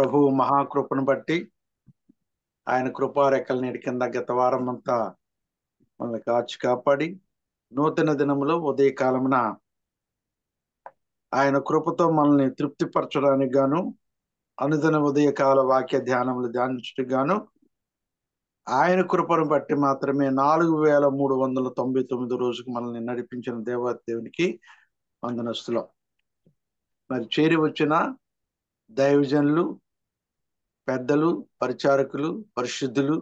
ప్రభు మహాకృపను బట్టి ఆయన కృపారెక్కల నీటి కింద గత వారం అంతా మనల్ని కాచి కాపాడి నూతన దినములో ఉదయకాలమున ఆయన కృపతో మనల్ని తృప్తిపరచడానికి గాను అనుదిన ఉదయకాల వాక్య ధ్యానములు ధ్యానించడానికి గాను ఆయన కృపను బట్టి మాత్రమే 4399 రోజుకు మనల్ని నడిపించిన దేవునికి వందనస్తులం. మరి చేరి వచ్చిన దైవజనులు, పెద్దలు, పరిచారకులు, పరిశుద్ధులు,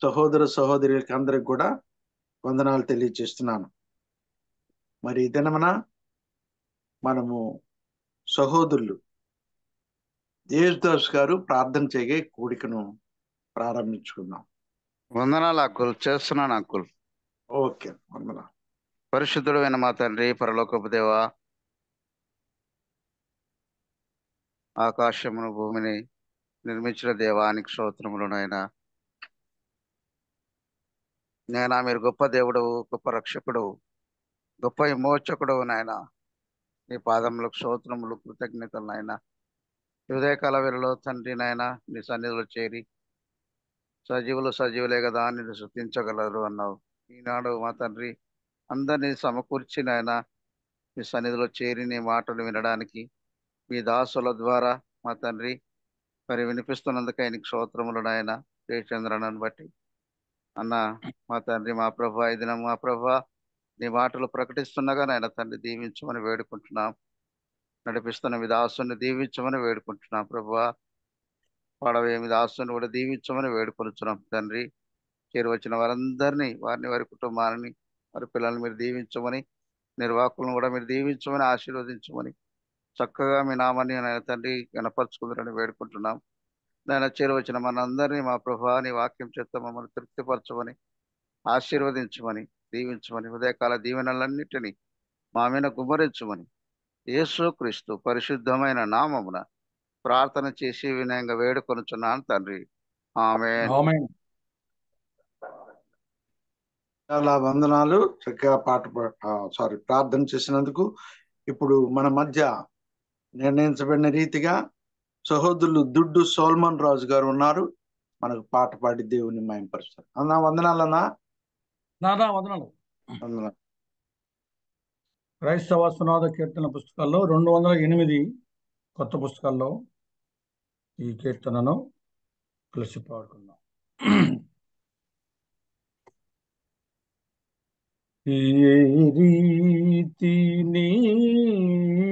సహోదర సహోదరులకి అందరికి కూడా వందనాలు తెలియజేస్తున్నాను. మరి ఈ దినమున మనము సహోదరులు యేసుదాస్ గారు ప్రార్థన చేయగే కూడికను ప్రారంభించుకుందాం. వందనాలు అంకుల్, చేస్తున్నాను అంకుల్. ఓకే, వందనాలు. పరిశుద్ధుడైన మా తండ్రి, పరలోకపు దేవ, ఆకాశమును భూమిని నిర్మించిన దేవానికి స్తోత్రములు నాయన. నాయన మీరు గొప్ప దేవుడు, గొప్ప రక్షకుడు, గొప్ప విమోచకుడు నాయన. నీ పాదములకు స్తోత్రములు, కృతజ్ఞతలు నాయన. ఉదయకాల వేళలో తండ్రి నాయన నీ సన్నిధిలో చేరి సజీవులే కదా నిన్ను స్తుతించగలరు అన్నావు. ఈనాడు మా తండ్రి అందరినీ సమకూర్చి నాయన మీ సన్నిధిలో చేరి నీ మాటలు వినడానికి మీ దాసుల ద్వారా మా తండ్రి మరి వినిపిస్తున్నందుకు ఆయనకి స్తోత్రములు నాయన. జయచంద్రనని బట్టి అన్న మా తండ్రి, మా ప్రభా, ఈ దినం మా ప్రభా నీ మాటలు ప్రకటిస్తుండగా నాయన తండ్రి దీవించమని వేడుకుంటున్నాం. నడిపిస్తున్న మీ దాసుని దీవించమని వేడుకుంటున్నాం ప్రభా. వాడవే మీ దాసుని కూడా దీవించమని వేడుకొనుచున్నాం తండ్రి. చేరి వచ్చిన వారందరినీ, వారి కుటుంబాలని, వారి పిల్లల్ని మీరు దీవించమని, నిర్వాహకులను కూడా మీరు దీవించమని, ఆశీర్వదించమని, చక్కగా మీ నామాన్ని నాయన తండ్రి గణపరచుకుందరని వేడుకుంటున్నాం. నాయన చేరి వచ్చిన మనందరినీ మా ప్రభా నీ వాక్యం చేత మమ్మల్ని తృప్తిపరచమని, ఆశీర్వదించమని, దీవించమని, ఉదయకాల దీవెనలన్నిటినీ మా మీద గుమ్మరించమని యేసు క్రీస్తు పరిశుద్ధమైన నామమున ప్రార్థన చేసి వినయంగా వేడుకొనుచున్నాను తండ్రి. ఆమేన్. ఆమేన్. చాలా వందనాలు. చక్కగా ప్రార్థన చేసినందుకు. ఇప్పుడు మన మధ్య నిర్ణయించబడిన రీతిగా సహోదరులు దుడ్డు సోల్మన్ రాజు గారు ఉన్నారు. మనకు పాట పాడి దేవుని మహిమపరుస్తారు. అన్నా వందనాలన్నా. నాదా వదనాలు. వందనాలు. క్రైస్తవ సునాద కీర్తన పుస్తకాల్లో 208 కొత్త పుస్తకాల్లో ఈ కీర్తనను కలిసి పాడుకుందాం. ఏ రీతి నీ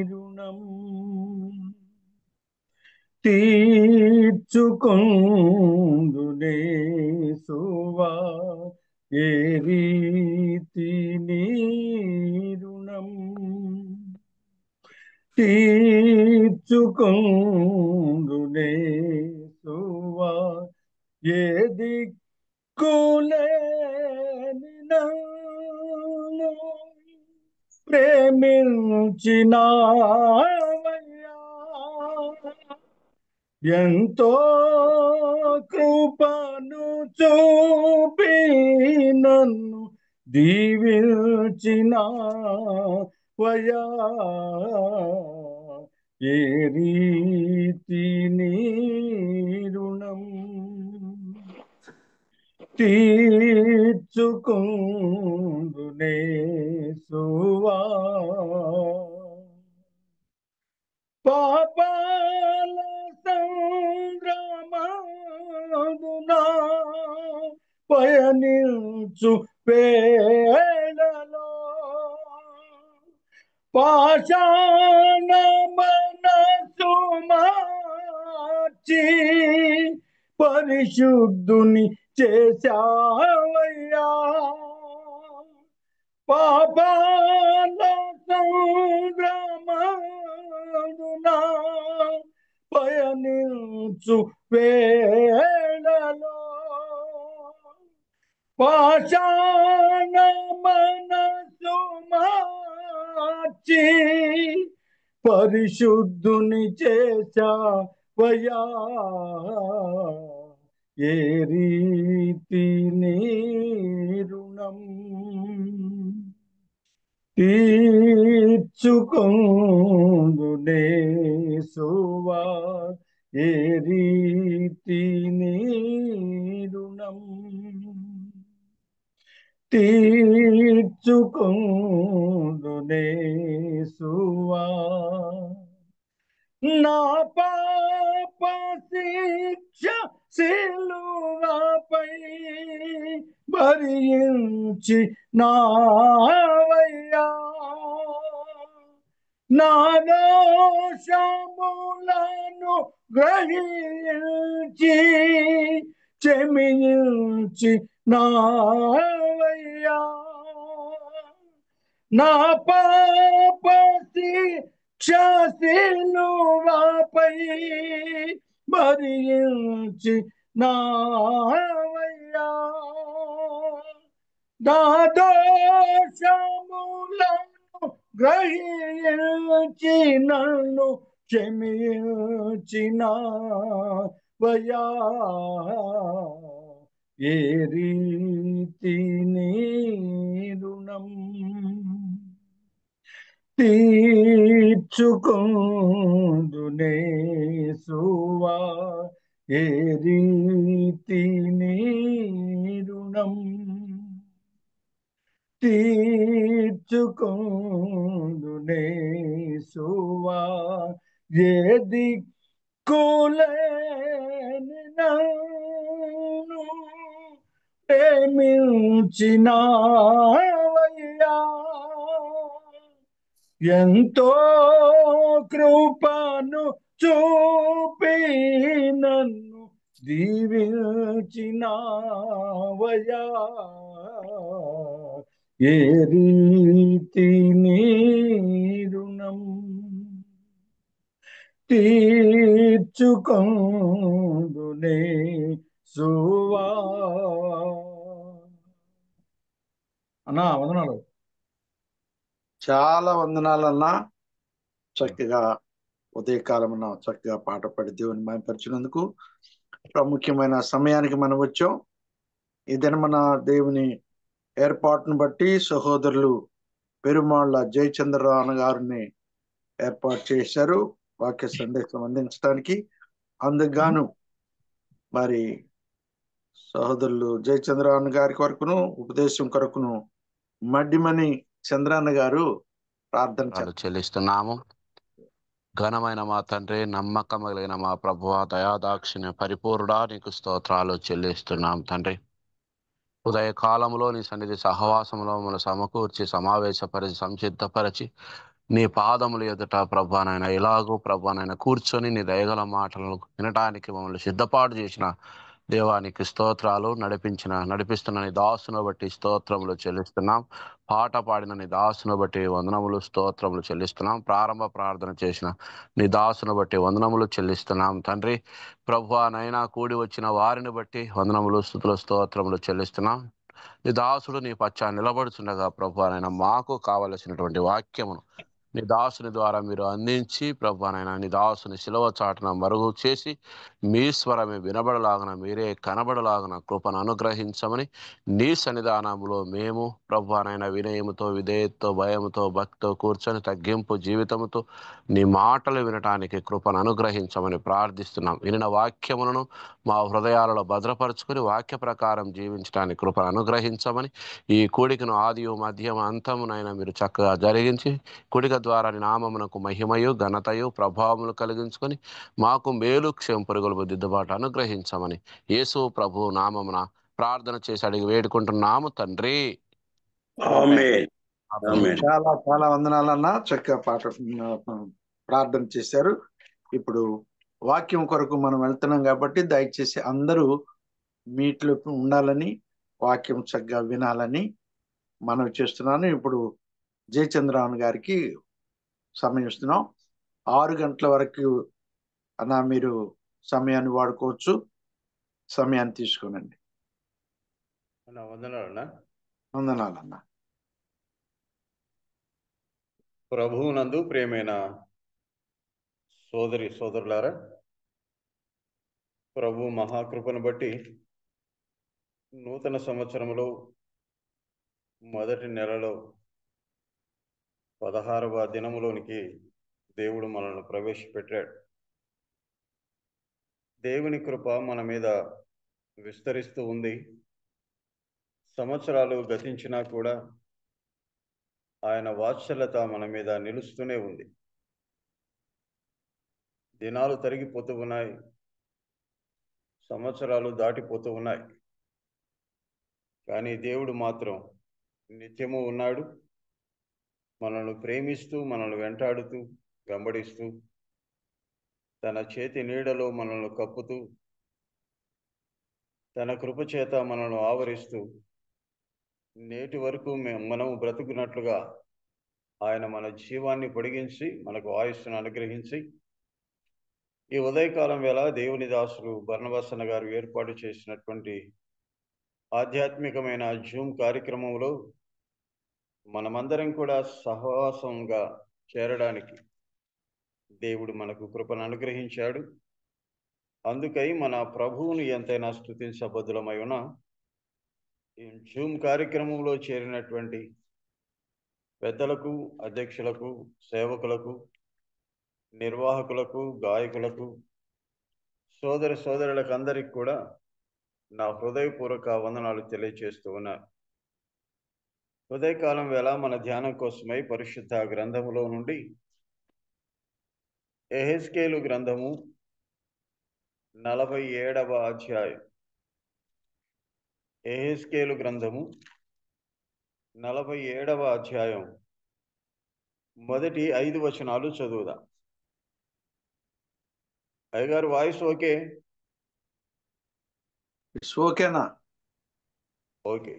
రుణం తీర్చుకొందునే సువా, ఏ రీతి నీ రుణం తీర్చుకొందునే సువా, ఏ దిక్కులేని నన్ను ప్రేమించినావయ్యా, ఎంతో కృపను చూపి నన్ను దీవించినావయ్యా, ఏ రీతి నీ రుణం తీర్చుకొందునే సువా, పాపాల సంగ్రామమునా పయనించు వేళలో పాషాణ మనసు మార్చి పరిశుద్ధుని చేశావయ్యా, పాపాల సంగ్రామమునా పయనించు వేళలో పాషాణ మనసు మార్చి పరిశుద్ధుని చేశావయ్యా, ఏ రీతి నీ రుణం తీర్చుకొందునే సువా, ఏ రీతి నీ రుణం తీర్చుకొందునేసువా నా పాప శిక్ష సిలువపై భరించి నావయ్యా నా దోషములను గ్రహించి క్షమించి నావయ్యా నా పాప శిలువపై భరించి నావయ్యా నా దోషములను గ్రహించి నన్ను క్షమించినవయ్యా ఏ రీతి నీ రుణం తీర్చుకొందునేసువా ఏ రీతి నీ రుణం తీర్చుకొందునేసువా ఏ దిక్కులేని నన్ను ప్రేమించినవయ్యా ఎంతో కృపను చూపి నన్ను దీవించినవయ్యా ఏ రీతి నీ రుణం తీర్చుకొందునేసువా అన్నా వందనాలు. చాలా వందనాలన్నా. చక్కగా ఉదయకాలమున చక్కగా పాట పాడి దేవుని మహిమపరిచినందుకు ప్రాముఖ్యమైన సమయానికి మనం వచ్చాం. ఈ దినమున దేవుని ఏర్పాటును బట్టి సహోదరులు పెరుమాళ్ళ జయచంద్రరావు గారిని ఏర్పాటు చేశారు వాక్య సందేశం అందించడానికి. అందుకు మరి సహోదరులు జయచంద్రరావు గారి కొరకును ఉపదేశం కొరకును మడ్డిమణి చంద్రన్న గారు ప్రార్థన చెల్లిస్తున్నాము. ఘనమైన మా తండ్రి, నమ్మకం కలిగిన మా ప్రభువా, దయాదాక్షిణ్య పరిపూర్ణుడా, నీకు స్తోత్రాలు చెల్లిస్తున్నాం తండ్రి. ఉదయకాలంలో నీ సన్నిధి సహవాసంలో మమ్మల్ని సమకూర్చి సమావేశపరిచి సంసిద్ధపరిచి నీ పాదములు ఎదుట ప్రభువానైనా ఇలాగూ ప్రభువానైనా కూర్చొని నీ దయగల మాటలను వినడానికి మమ్మల్ని సిద్ధపాటు చేసిన దేవానికి స్తోత్రాలు. నడిపిస్తున్న నీ దాసును బట్టి స్తోత్రములు చెల్లిస్తున్నాం. పాట పాడిన నీ దాసును బట్టి వందనములు స్తోత్రములు చెల్లిస్తున్నాం. ప్రారంభ ప్రార్థన చేసిన నీ దాసును బట్టి వందనములు చెల్లిస్తున్నాం తండ్రి. ప్రభువానైనా కూడి వచ్చిన వారిని బట్టి వందనములు స్తుతులు స్తోత్రములు చెల్లిస్తున్నాం. నీ దాసుడు నీ పచ్చా నిలబడుచుండగా ప్రభువానైనా మాకు కావలసినటువంటి వాక్యమును నీ దాసుని ద్వారా మీరు అందించి ప్రభువానైనా నీ దాసుని శిలువ చాటున మరుగు చేసి మీ స్వరమే వినబడలాగన మీరే కనబడలాగన కృపను అనుగ్రహించమని నీ సన్నిధానంలో మేము ప్రభువానైనా వినయముతో విధేయతతో భయముతో భక్తితో కూర్చొని తగ్గింపు జీవితముతో నీ మాటలు వినటానికి కృపను అనుగ్రహించమని ప్రార్థిస్తున్నాం. వినిన వాక్యములను మా హృదయాలలో భద్రపరుచుకుని వాక్య ప్రకారం జీవించడానికి కృపను అనుగ్రహించమని ఈ కూడికను ఆదియు మధ్యం అంతమునైనా మీరు చక్కగా జరిగించి కూడిక ద్వారా నీ నామమునకు మహిమయు ఘనతయు ప్రభావములు కలిగించుకొని మాకు మేలు క్షేమ పరుగులు దిద్దుబాటు అనుగ్రహించమని యేసు ప్రభు నామమున ప్రార్థన చేసి అడిగి వేడుకుంటున్నాము తండ్రి. చాలా చాలా వందనాలన్నా. చక్కగా పాట ప్రార్థన చేశారు. ఇప్పుడు వాక్యం కొరకు మనం వెళ్తున్నాం కాబట్టి దయచేసి అందరూ మీట్లో ఉండాలని వాక్యం చక్కగా వినాలని మనవి చేస్తున్నాను. ఇప్పుడు జయచంద్రరావు గారికి సమయం ఇస్తున్నాం. 6 గంటల వరకు అన్నా మీరు సమయాన్ని వాడుకోవచ్చు. సమయాన్ని తీసుకోనండి. వందనాలన్నా. ప్రభువునందు ప్రియమైన సోదరులారా, ప్రభు మహాకృపను బట్టి నూతన సంవత్సరంలో మొదటి నెలలో 16వ దినములోనికి దేవుడు మనల్ని ప్రవేశపెట్టాడు. దేవుని కృప మన మీద విస్తరిస్తూ ఉంది. సంవత్సరాలు గతించినా కూడా ఆయన వాత్సల్యత మన మీద నిలుస్తూనే ఉంది. దినాలు తరిగిపోతూ ఉన్నాయి, సంవత్సరాలు దాటిపోతూ ఉన్నాయి. కానీ దేవుడు మాత్రం నిత్యము ఉన్నాడు. మనల్ని ప్రేమిస్తూ, మనల్ని వెంటాడుతూ, వెంబడిస్తూ, తన చేతి నీడలో మనల్ని కప్పుతూ, తన కృపచేత మనల్ని ఆవరిస్తూ, నేటి వరకు మనము బ్రతుకున్నట్లుగా ఆయన మన జీవాన్ని పొడిగించి మనకు ఆయుస్సును అనుగ్రహించి, ఈ ఉదయకాలం వేళ దేవుని దాసులు బర్నబాసన్న గారు ఏర్పాటు చేసినటువంటి ఆధ్యాత్మికమైన జూమ్ కార్యక్రమంలో మనమందరం కూడా సహవాసంగా చేరడానికి దేవుడు మనకు కృపను అనుగ్రహించాడు. అందుకై మన ప్రభువును ఎంతైనా స్తుతించబద్దులమై ఉన్న ఈ జూమ్ కార్యక్రమంలో చేరినటువంటి పెద్దలకు, అధ్యక్షులకు, సేవకులకు, నిర్వాహకులకు, గాయకులకు, సోదర సోదరులకు అందరికి కూడా నా హృదయపూర్వక వందనాలు తెలియజేస్తూ ఉన్నారు. ఉదయకాలం వేళ మన ధ్యానం కోసమై పరిశుద్ధ గ్రంథములో నుండి యెహెజ్కేలు గ్రంథము 47వ అధ్యాయం. యెహెజ్కేలు గ్రంథము 47వ అధ్యాయం మొదటి 5 వచనాలు చదువుదాం. అయ్యగారు వాయిస్ ఓకే? ఓకేనా? ఓకే.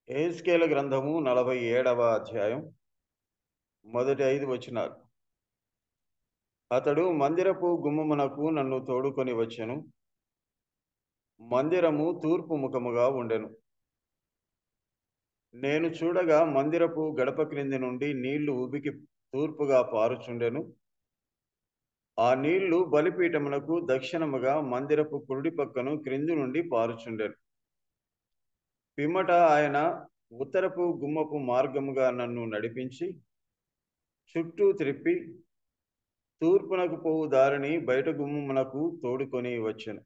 యెహెజ్కేలు గ్రంథము 47వ అధ్యాయం మొదటి 5 వచనాలు. అతడు మందిరపు గుమ్మమునకు నన్ను తోడుకొని వచ్చెను. మందిరము తూర్పు ముఖముగా ఉండెను. నేను చూడగా మందిరపు గడప క్రింది నుండి నీళ్లు ఉబికి తూర్పుగా పారుచుండెను. ఆ నీళ్లు బలిపీఠమునకు దక్షిణముగా మందిరపు కుడి పక్కను క్రింది నుండి పారుచుండెను. పిమ్మట ఆయన ఉత్తరపు గుమ్మపు మార్గముగా నన్ను నడిపించి చుట్టూ త్రిప్పి తూర్పునకు పోవు దారిని బయట గుమ్మమునకు తోడుకొని వచ్చెను.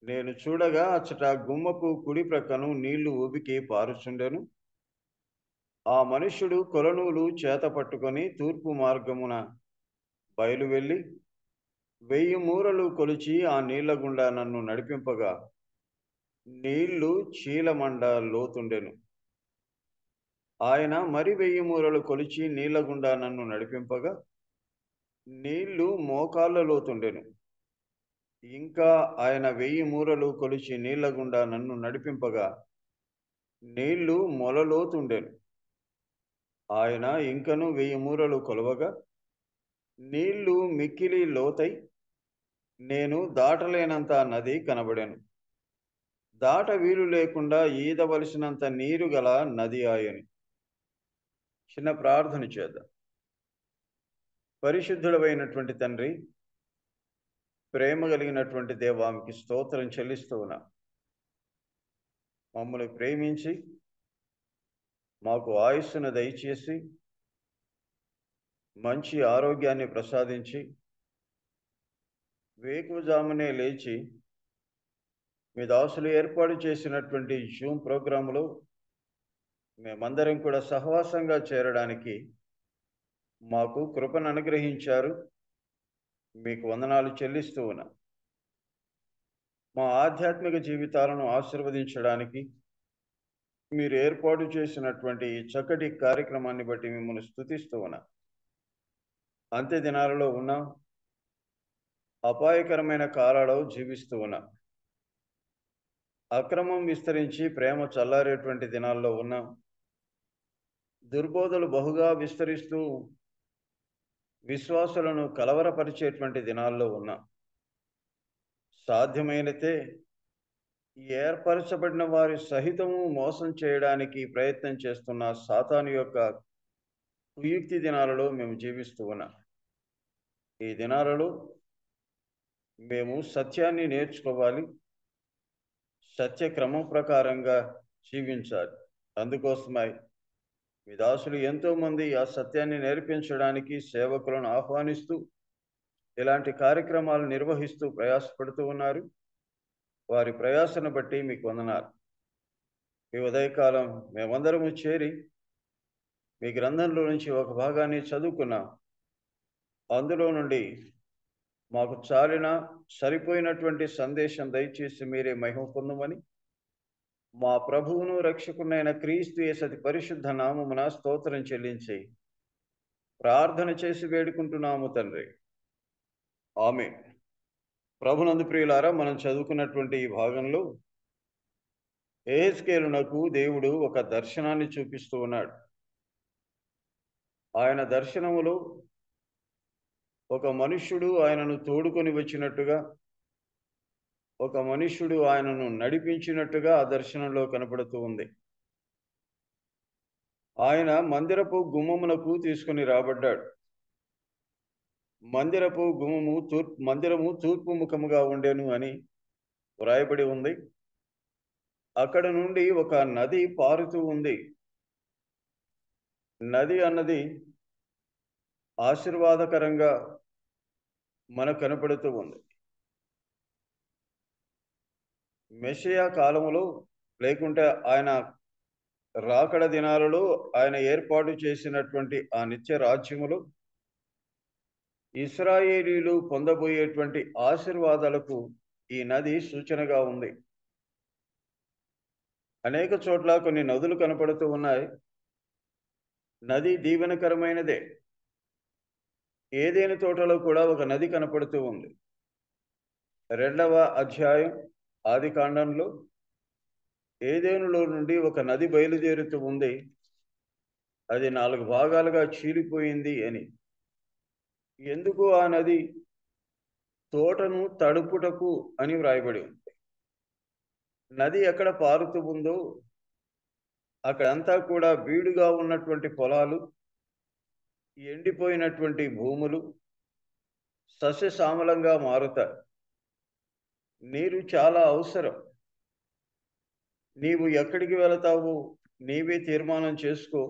నేను చూడగా అచ్చట గుమ్మపు కుడి ప్రక్కను నీళ్లు ఊబికి పారుచుండెను. ఆ మనుష్యుడు కొలనూలు చేత పట్టుకొని తూర్పు మార్గమున బయలు వెళ్ళి 1000 మూరలు కొలిచి ఆ నీళ్ల గుండా నన్ను నడిపింపగా నీళ్లు చీలమండ లోతుండెను. ఆయన మరి 1000 మూరలు కొలిచి నీళ్ల గుండా నన్ను నడిపింపగా నీళ్లు మోకాళ్ళ లోతుండెను. ఇంకా ఆయన 1000 మూరలు కొలిచి నీళ్ల గుండా నన్ను నడిపింపగా నీళ్లు మొలలోతుండెను. ఆయన ఇంకను 1000 మూరలు కొలవగా నీళ్లు మిక్కిలి లోతై నేను దాటలేనంత నది కనబడెను. దాట వీలు లేకుండా ఈదవలసినంత నీరు గల నది ఆయను. చిన్న ప్రార్థన చేద్దాం. పరిశుద్ధుడైనటువంటి తండ్రి, ప్రేమ కలిగినటువంటి దేవా, మీకు స్తోత్రం చెల్లిస్తూ ఉన్నా. మమ్మల్ని ప్రేమించి మాకు ఆయుస్సును దయచేసి మంచి ఆరోగ్యాన్ని ప్రసాదించి వేకువజామునే లేచి మీ దాసులు ఏర్పాటు చేసినటువంటి జూమ్ ప్రోగ్రాంలో మేమందరం కూడా సహవాసంగా చేరడానికి మాకు కృపను అనుగ్రహించారు. మీకు వందనాలు చెల్లిస్తూ ఉన్నా. మా ఆధ్యాత్మిక జీవితాలను ఆశీర్వదించడానికి మీరు ఏర్పాటు చేసినటువంటి ఈ చక్కటి కార్యక్రమాన్ని బట్టి మిమ్మల్ని స్తుతిస్తూ ఉన్నా. అంత్య దినాలలో ఉన్నా, అపాయకరమైన కాలాల్లో జీవిస్తూ ఉన్నా. అక్రమం విస్తరించి ప్రేమ చల్లారేటువంటి దినాల్లో ఉన్నా. దుర్బోధలు బహుగా విస్తరిస్తూ విశ్వాసులను కలవరపరిచేటువంటి దినాల్లో ఉన్నా. సాధ్యమైనతే ఏర్పరచబడిన వారి సహితము మోసం చేయడానికి ప్రయత్నం చేస్తున్న సాతాను యొక్క కుయుక్తి దినాలలో మేము జీవిస్తూ ఉన్నాం. ఈ దినాలలో మేము సత్యాన్ని నేర్చుకోవాలి, సత్య క్రమం ప్రకారంగా జీవించాలి. అందుకోసమై మీ దాసులు ఎంతోమంది ఆ సత్యాన్ని నేర్పించడానికి సేవకులను ఆహ్వానిస్తూ ఇలాంటి కార్యక్రమాలు నిర్వహిస్తూ ప్రయాసపడుతూ ఉన్నారు. వారి ప్రయాసను బట్టి మీకు వందనాలు. ఈ ఉదయకాలం మేమందరము చేరి మీ గ్రంథంలో నుంచి ఒక భాగాన్ని చదువుకున్నాం. అందులో నుండి మాకు చాలిన సరిపోయినటువంటి సందేశం దయచేసి మీరే మహిమ పొందమని మా ప్రభువును రక్షకునైన క్రీస్తు యేసు అతి పరిశుద్ధ నామమున స్తోత్రం చెల్లించి ప్రార్థన చేసి వేడుకుంటున్నాము తండ్రి. ఆమేన్. ప్రభునందు ప్రియులారా, మనం చదువుకున్నటువంటి ఈ భాగంలో యెహెజ్కేలునకు దేవుడు ఒక దర్శనాన్ని చూపిస్తూ ఉన్నాడు. ఆయన దర్శనములో ఒక మనుష్యుడు ఆయనను తోడుకొని వచ్చినట్టుగా, ఒక మనుష్యుడు ఆయనను నడిపించినట్టుగా ఆ దర్శనంలో కనపడుతూ ఉంది. ఆయన మందిరపు గుమ్మమునకు తీసుకుని రాబడ్డాడు. మందిరము తూర్పు ముఖముగా ఉండెను అని వ్రాయబడి ఉంది. అక్కడ నుండి ఒక నది పారుతూ ఉంది. నది అన్నది ఆశీర్వాదకరంగా మనకు కనపడుతూ ఉంది. మెస్సియా కాలములో, లేకుంటే ఆయన రాకడ దినాలలో ఆయన ఏర్పాటు చేసినటువంటి ఆ నిత్య రాజ్యములో ఇశ్రాయేలీలు పొందబోయేటువంటి ఆశీర్వాదాలకు ఈ నది సూచనగా ఉంది. అనేక చోట్ల కొన్ని నదులు కనపడుతూ ఉన్నాయి. నది దీవెనకరమైనదే. ఏదైనా తోటలో కూడా ఒక నది కనపడుతూ ఉంది. 2వ అధ్యాయం ఆదికాండంలో ఏదెనులో నుండి ఒక నది బయలుదేరుతూ ఉంది. అది 4 భాగాలుగా చీలిపోయింది అని. ఎందుకు ఆ నది తోటను తడుపుటకు అని వ్రాయబడి ఉంది. నది ఎక్కడ పారుతూ ఉందో అక్కడంతా కూడా బీడుగా ఉన్నటువంటి పొలాలు, ఎండిపోయినటువంటి భూములు సస్యశ్యామలంగా మారుతాయి. నీరు చాలా అవసరం. నీవు ఎక్కడికి వెళతావు నీవే తీర్మానం చేసుకో.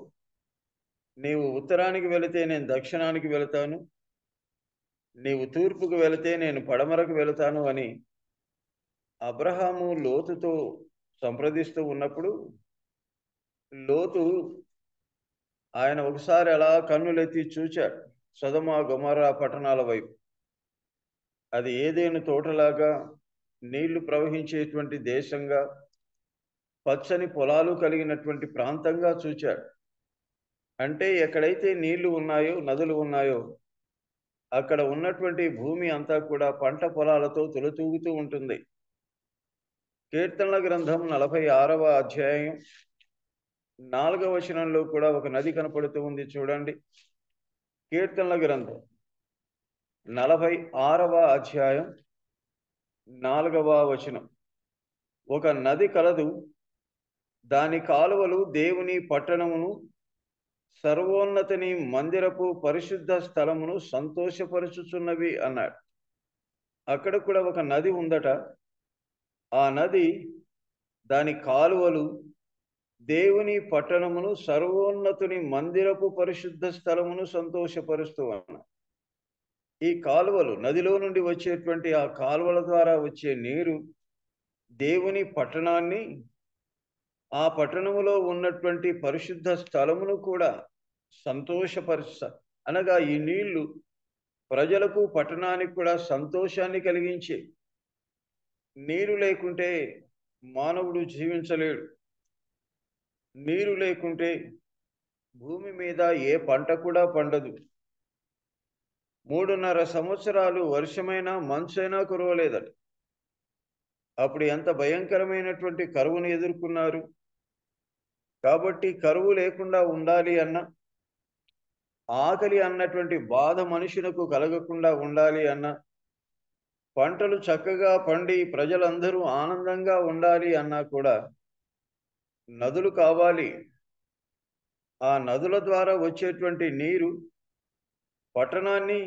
నీవు ఉత్తరానికి వెళితే నేను దక్షిణానికి వెళతాను, నీవు తూర్పుకు వెళితే నేను పడమరకు వెళతాను అని అబ్రహాము లోతుతో సంప్రదిస్తూ ఉన్నప్పుడు లోతు ఆయన ఒకసారి అలా కన్నులెత్తి చూచాడు సొదొమ గొమొర్రా పట్టణాల వైపు. అది ఏదైనా తోటలాగా నీళ్లు ప్రవహించేటువంటి దేశంగా, పచ్చని పొలాలు కలిగినటువంటి ప్రాంతంగా చూచాడు. అంటే ఎక్కడైతే నీళ్లు ఉన్నాయో, నదులు ఉన్నాయో అక్కడ ఉన్నటువంటి భూమి అంతా కూడా పంట పొలాలతో తులతూగుతూ ఉంటుంది. కీర్తనల గ్రంథం 46వ అధ్యాయం 4వ వచనంలో కూడా ఒక నది కనపడుతూ ఉంది. చూడండి, కీర్తనల గ్రంథం 46వ అధ్యాయం 4వ వచనం. ఒక నది కలదు, దాని కాలువలు దేవుని పట్టణమును, సర్వోన్నతిని మందిరపు పరిశుద్ధ స్థలమును సంతోషపరుచుచున్నవి అన్నాడు. అక్కడ కూడా ఒక నది ఉందట. ఆ నది, దాని కాలువలు దేవుని పట్టణమును, సర్వోన్నతుని మందిరపు పరిశుద్ధ స్థలమును సంతోషపరుస్తూ అన్నాడు. ఈ కాలువలు, నదిలో నుండి వచ్చేటువంటి ఆ కాలువల ద్వారా వచ్చే నీరు దేవుని పట్టణాన్ని, ఆ పట్టణములో ఉన్నటువంటి పరిశుద్ధ స్థలమును కూడా అనగా ఈ నీళ్లు ప్రజలకు, పట్టణానికి కూడా సంతోషాన్ని కలిగించే. నీరు లేకుంటే మానవుడు జీవించలేడు. నీరు లేకుంటే భూమి మీద ఏ పంట కూడా పండదు. 3.5 సంవత్సరాలు వర్షమైనా మంచైనా కురవలేదట. అప్పుడు ఎంత భయంకరమైనటువంటి కరువును ఎదుర్కొన్నారు. కాబట్టి కరువు లేకుండా ఉండాలి అన్న, ఆకలి అన్నటువంటి బాధ మనుషులకు కలగకుండా ఉండాలి అన్న, పంటలు చక్కగా పండి ప్రజలందరూ ఆనందంగా ఉండాలి అన్నా కూడా నదులు కావాలి. ఆ నదుల ద్వారా వచ్చేటువంటి నీరు పట్టణాన్ని,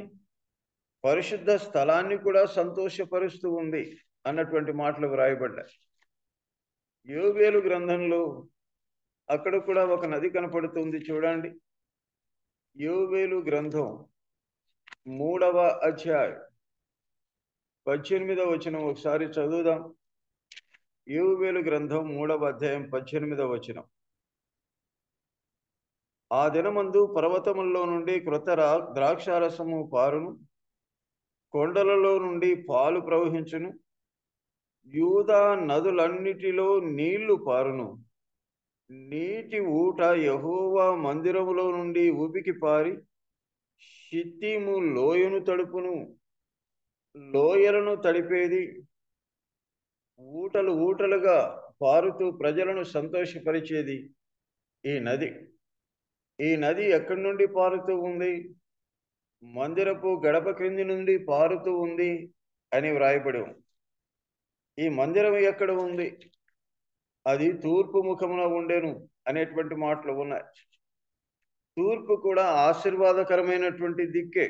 పరిశుద్ధ స్థలాన్ని కూడా సంతోషపరుస్తూ ఉంది అన్నటువంటి మాటలు వ్రాయబడ్డాయి. యోవేలు గ్రంథంలో అక్కడ కూడా ఒక నది కనపడుతుంది. చూడండి, యోవేలు గ్రంథం 3వ అధ్యాయం 18వ వచనం ఒకసారి చదువుదాం. యోవేలు గ్రంథం 3వ అధ్యాయం 18వ వచనం. ఆ దినమందు పర్వతముల్లో నుండి క్రొత్త ద్రాక్షారసము పారును, కొండలలో నుండి పాలు ప్రవహించును, యూదా నదులన్నిటిలో నీళ్లు పారును, నీటి ఊట యెహోవా మందిరములో నుండి ఉబికి పారి షిత్తీము లోయను తడుపును. లోయలను తడిపేది, ఊటలు ఊటలుగా పారుతూ ప్రజలను సంతోషపరిచేది ఈ నది. ఈ నది ఎక్కడి నుండి పారుతూ ఉంది? మందిరపు గడప క్రింది నుండి పారుతూ ఉంది అని వ్రాయబడి ఉంది. ఈ మందిరం ఎక్కడ ఉంది? అది తూర్పు ముఖమున ఉండేను అనేటువంటి మాటలు ఉన్నాయి. తూర్పు కూడా ఆశీర్వాదకరమైనటువంటి దిక్కే.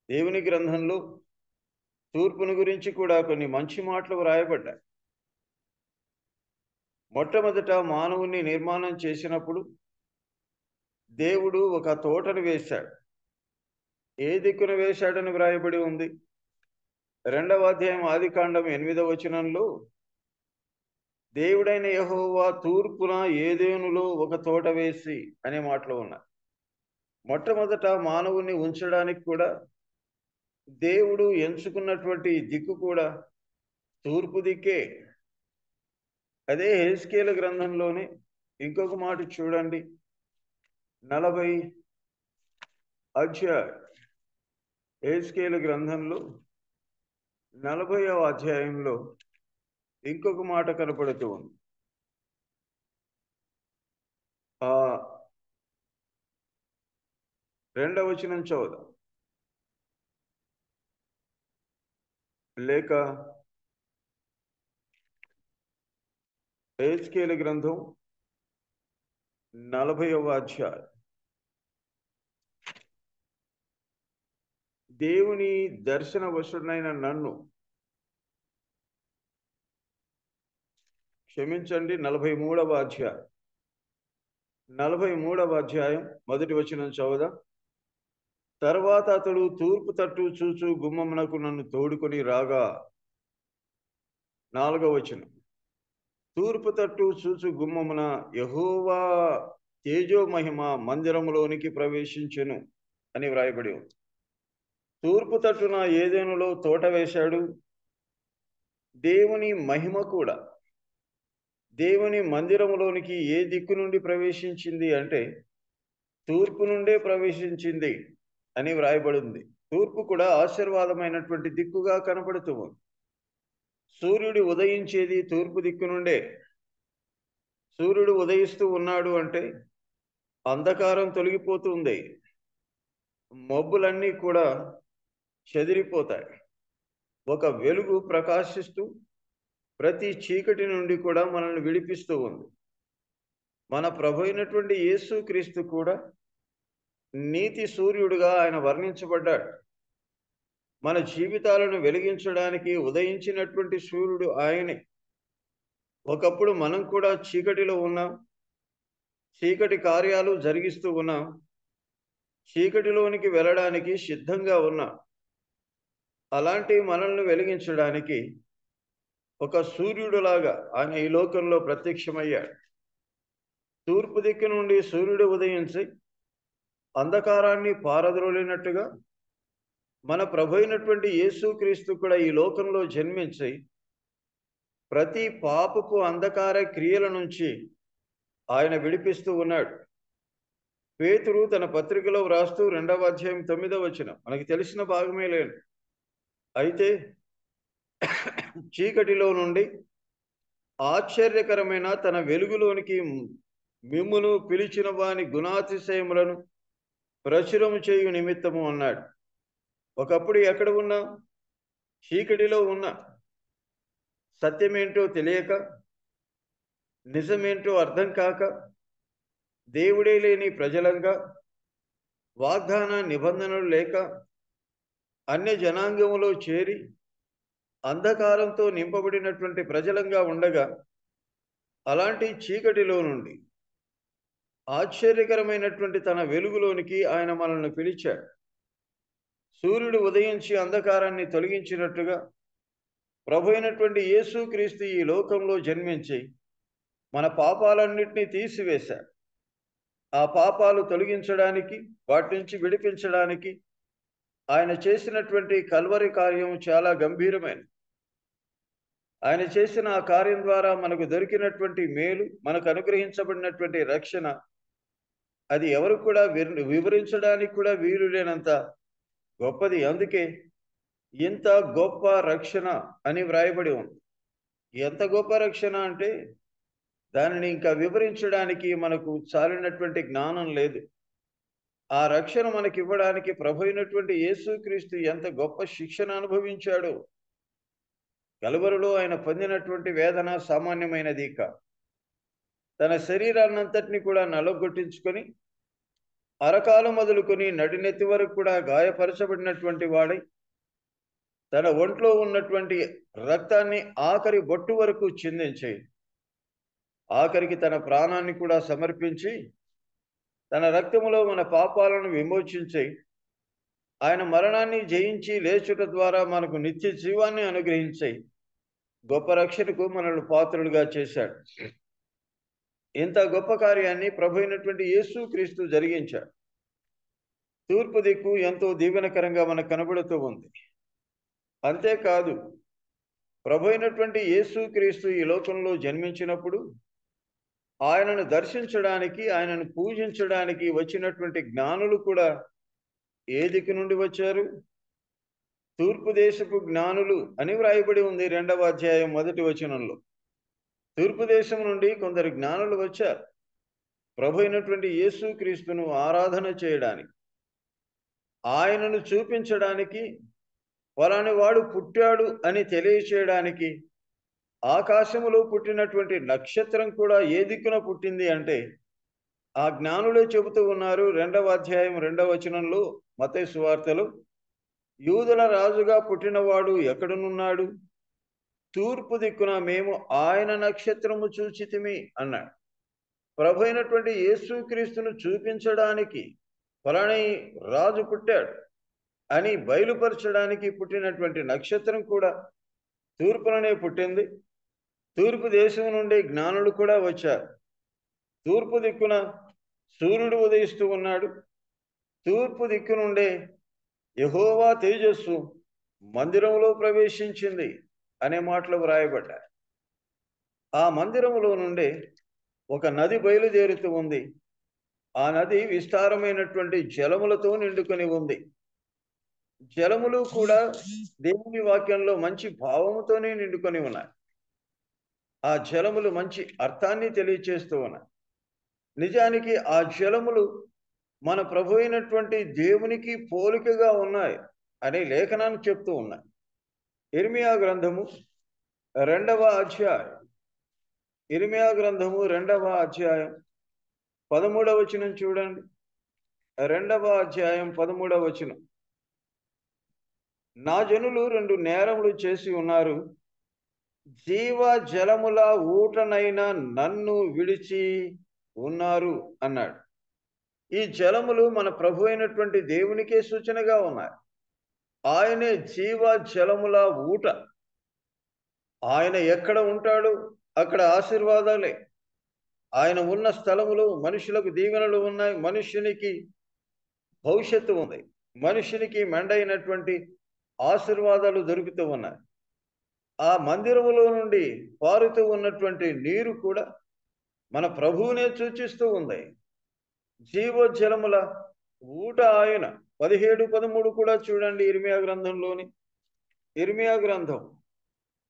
దేవుని గ్రంథంలో తూర్పుని గురించి కూడా కొన్ని మంచి మాటలు వ్రాయబడ్డాయి. మొట్టమొదట మానవుని నిర్మాణం చేసినప్పుడు దేవుడు ఒక తోటను వేశాడు. ఏ దిక్కున వేశాడని వ్రాయబడి ఉంది? 2వ అధ్యాయం ఆదికాండం 8వ వచనంలో దేవుడైన యెహోవా తూర్పున ఏదెనులో ఒక తోట వేసి అనే మాటలు ఉన్నాయి. మొట్టమొదట మానవుని ఉంచడానికి కూడా దేవుడు ఎంచుకున్నటువంటి దిక్కు కూడా తూర్పు దిక్కే. అదే హెస్కేలు గ్రంథంలోనే ఇంకొక మాట చూడండి. 40 అధ్యాయం హెస్కేలు గ్రంథంలో 40వ అధ్యాయంలో ఇంకొక మాట కనపడుతూ ఉంది. 2వ వచనం చదువుదాం. లేక హెస్కేలు గ్రంథం 40వ అధ్యాయం. దేవుని దర్శన వశుడైన నన్ను, క్షమించండి, 43వ అధ్యాయం 43వ అధ్యాయం 1వ వచనం చదువుదాం. తర్వాత అతడు తూర్పు తట్టు చూచు గుమ్మమునకు నన్ను తోడుకొని రాగా, 4వ వచనం, తూర్పు తట్టు చూచు గుమ్మమున యెహోవా తేజో మహిమ మందిరములోనికి ప్రవేశించెను అని వ్రాయబడి ఉంది. తూర్పు తట్టున ఏదెనులో తోట వేశాడు. దేవుని మహిమ కూడా దేవుని మందిరములోనికి ఏ దిక్కు నుండి ప్రవేశించింది అంటే తూర్పు నుండే ప్రవేశించింది అని వ్రాయబడింది. తూర్పు కూడా ఆశీర్వాదమైనటువంటి దిక్కుగా కనపడుతూ ఉంది. సూర్యుడు ఉదయించేది తూర్పు దిక్కు నుండే. సూర్యుడు ఉదయిస్తూ ఉన్నాడు అంటే అంధకారం తొలగిపోతుంది, మబ్బులన్నీ కూడా చెదిరిపోతాయి. ఒక వెలుగు ప్రకాశిస్తూ ప్రతి చీకటి నుండి కూడా మనల్ని విడిపిస్తూ ఉంది. మన ప్రభు అయినటువంటి యేసుక్రీస్తు కూడా నీతి సూర్యుడుగా ఆయన వర్ణించబడ్డాడు. మన జీవితాలను వెలిగించడానికి ఉదయించినటువంటి సూర్యుడు ఆయనే. ఒకప్పుడు మనం కూడా చీకటిలో ఉన్నాం, చీకటి కార్యాలు జరిగిస్తూ ఉన్నాం, చీకటిలోనికి వెళ్ళడానికి సిద్ధంగా ఉన్నాం. అలాంటి మనల్ని వెలిగించడానికి ఒక సూర్యుడులాగా ఆయన ఈ లోకంలో ప్రత్యక్షమయ్యాడు. తూర్పు దిక్కు నుండి సూర్యుడు ఉదయించి అంధకారాన్ని పారద్రోలినట్టుగా మన ప్రభు అయినటువంటి యేసుక్రీస్తు కూడా ఈ లోకంలో జన్మించి ప్రతి పాపపు అంధకార క్రియల నుంచి ఆయన విడిపిస్తూ ఉన్నాడు. పేతురు తన పత్రికలో వ్రాస్తూ 2వ అధ్యాయం 9వ వచనం, మనకి తెలిసిన భాగమే లేదు. అయితే చీకటిలో నుండి ఆశ్చర్యకరమైన తన వెలుగులోనికి మిమ్మును పిలిచిన వాని గుణాతిశయములను ప్రచురము చేయు నిమిత్తము అన్నాడు. ఒకప్పుడు ఎక్కడ ఉన్నా? చీకటిలో ఉన్నా. సత్యమేంటో తెలియక, నిజమేంటో అర్థం కాక, దేవుడే లేని ప్రజలంగా, వాగ్దాన నిబంధనలు లేక అన్య జనాంగములో చేరి అంధకారంతో నింపబడినటువంటి ప్రజలంగా ఉండగా అలాంటి చీకటిలో నుండి ఆశ్చర్యకరమైనటువంటి తన వెలుగులోనికి ఆయన మనల్ని పిలిచాడు. సూర్యుడు ఉదయించి అంధకారాన్ని తొలగించినట్టుగా ప్రభు అయినటువంటి యేసుక్రీస్తు ఈ లోకంలో జన్మించి మన పాపాలన్నింటినీ తీసివేశాడు. ఆ పాపాలు తొలగించడానికి, వాటి నుంచి విడిపించడానికి ఆయన చేసినటువంటి కల్వరి కార్యం చాలా గంభీరమైనది. ఆయన చేసిన ఆ కార్యం ద్వారా మనకు దొరికినటువంటి మేలు, మనకు అనుగ్రహించబడినటువంటి రక్షణ, అది ఎవరు కూడా వివరించడానికి కూడా వీలు లేనంత గొప్పది. అందుకే ఇంత గొప్ప రక్షణ అని వ్రాయబడి ఉంది. ఎంత గొప్ప రక్షణ అంటే దానిని ఇంకా వివరించడానికి మనకు చాలినటువంటి జ్ఞానం లేదు. ఆ రక్షణ మనకి ఇవ్వడానికి ప్రభు అయినటువంటి యేసుక్రీస్తు ఎంత గొప్ప శిక్షణ అనుభవించాడో. కలువరిలో ఆయన పొందినటువంటి వేదన సామాన్యమైనది కాదు. తన శరీరాన్నంతటిని కూడా నలగొట్టించుకొని అరకాలు మొదలుకొని నడినెత్తి వరకు కూడా గాయపరచబడినటువంటి వాడై తన ఒంట్లో ఉన్నటువంటి రక్తాన్ని ఆఖరి బొట్టు వరకు చిందించి ఆఖరికి తన ప్రాణాన్ని కూడా సమర్పించి తన రక్తములో మన పాపాలను విమోచించి ఆయన మరణాన్ని జయించి లేచుట ద్వారా మనకు నిత్య జీవాన్ని అనుగ్రహించి గొప్ప రక్షణకు మనల్ని పాత్రులుగా చేశాడు. ఇంత గొప్ప కార్యాన్ని ప్రభు అయినటువంటి యేసుక్రీస్తు జరిగించాడు. తూర్పు దిక్కు ఎంతో దీవెనకరంగా మనకు కనబడుతూ ఉంది. అంతేకాదు, ప్రభు అయినటువంటి యేసుక్రీస్తు ఈ లోకంలో జన్మించినప్పుడు ఆయనను దర్శించడానికి, ఆయనను పూజించడానికి వచ్చినటువంటి జ్ఞానులు కూడా ఏ దిక్కు నుండి వచ్చారు? తూర్పు దేశపు జ్ఞానులు అని వ్రాయబడి ఉంది 2వ అధ్యాయం 1వ వచనంలో. తూర్పు దేశం నుండి కొందరు జ్ఞానులు వచ్చారు ప్రభు అయినటువంటి యేసుక్రీస్తును ఆరాధన చేయడానికి, ఆయనను చూపించడానికి, ఫలాని వాడు పుట్టాడు అని తెలియచేయడానికి. ఆకాశములో పుట్టినటువంటి నక్షత్రం కూడా ఏ దిక్కున పుట్టింది అంటే ఆ జ్ఞానులే చెబుతూ ఉన్నారు. 2వ అధ్యాయం 2వ వచనంలో మత్తయి సువార్తలో, యూదుల రాజుగా పుట్టినవాడు ఎక్కడనున్నాడు? తూర్పు దిక్కున మేము ఆయన నక్షత్రము చూచితిమి అన్నాడు. ప్రభు అయినటువంటి యేసుక్రీస్తును చూపించడానికి ఫలాని రాజు పుట్టాడు అని బయలుపరచడానికి పుట్టినటువంటి నక్షత్రం కూడా తూర్పుననే పుట్టింది. తూర్పు దేశం నుండి జ్ఞానులు కూడా వచ్చారు. తూర్పు దిక్కున సూర్యుడు ఉదయిస్తూ ఉన్నాడు. తూర్పు దిక్కు నుండే యెహోవా తేజస్సు మందిరంలో ప్రవేశించింది అనే మాటలు వ్రాయబడ్డాయి. ఆ మందిరంలో నుండే ఒక నది బయలుదేరుతూ ఉంది. ఆ నది విస్తారమైనటువంటి జలములతో నిండుకొని ఉంది. జలములు కూడా దేవుని వాక్యంలో మంచి భావముతోనే నిండుకొని ఉన్నాయి. ఆ జలములు మంచి అర్థాన్ని తెలియచేస్తూ ఉన్నాయి. నిజానికి ఆ జలములు మన ప్రభు అయినటువంటి దేవునికి పోలికగా ఉన్నాయి అనే లేఖనాన్ని చెప్తూ ఉన్నాయి. ఇర్మియా గ్రంథము 2వ అధ్యాయం, ఇర్మియా గ్రంథము 2వ అధ్యాయం 13వ వచనం చూడండి. 2వ అధ్యాయం 13వ వచనం, నా జనులు 2 నేరములు చేసి ఉన్నారు, జీవ జలముల ఊటనైన నన్ను విడిచి ఉన్నారు అన్నాడు. ఈ జలములు మన ప్రభు అయినటువంటి దేవునికే సూచనగా ఉన్నాయి. ఆయనే జీవ జలముల ఊట. ఆయన ఎక్కడ ఉంటాడు అక్కడ ఆశీర్వాదాలే. ఆయన ఉన్న స్థలములో మనుషులకు దీవెనలు ఉన్నాయి, మనుష్యునికి భవిష్యత్తు ఉంది, మనుషునికి మెండైనటువంటి ఆశీర్వాదాలు దొరుకుతూ ఉన్నాయి. ఆ మందిరములో నుండి పారుతూ ఉన్నటువంటి నీరు కూడా మన ప్రభువునే సూచిస్తూ ఉంది. జీవోజలముల ఊట ఆయన. 17-13 కూడా చూడండి. ఇర్మియా గ్రంథంలోని, ఇర్మియా గ్రంథం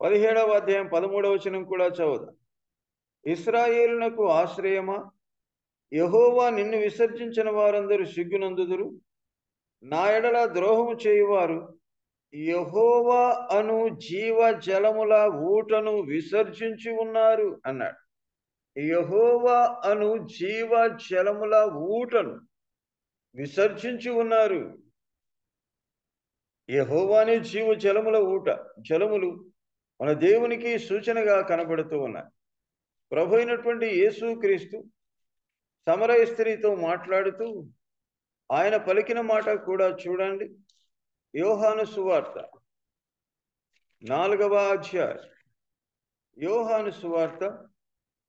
17వ అధ్యాయం 13వ వచనం కూడా చదువుదాం. ఇశ్రాయేలునకు ఆశ్రయమా, యెహోవా నిన్ను విసర్జించిన వారందరూ సిగ్గునందుదురు. నా ఎడల ద్రోహము చేయువారు యెహోవా అను జీవ జలముల ఊటను విసర్జించి ఉన్నారు అన్నాడు. యెహోవా అను జీవ జలముల ఊటను విసర్జించి ఉన్నారు. యెహోవానే జీవ జలముల ఊట. జలములు మన దేవునికి సూచనగా కనబడుతూ ఉన్నాయి. ప్రభు అయినటువంటి యేసుక్రీస్తు సమరయ స్త్రీతో మాట్లాడుతూ ఆయన పలికిన మాట కూడా చూడండి. యోహాను సువార్త 4వ అధ్యాయం, యోహాను సువార్త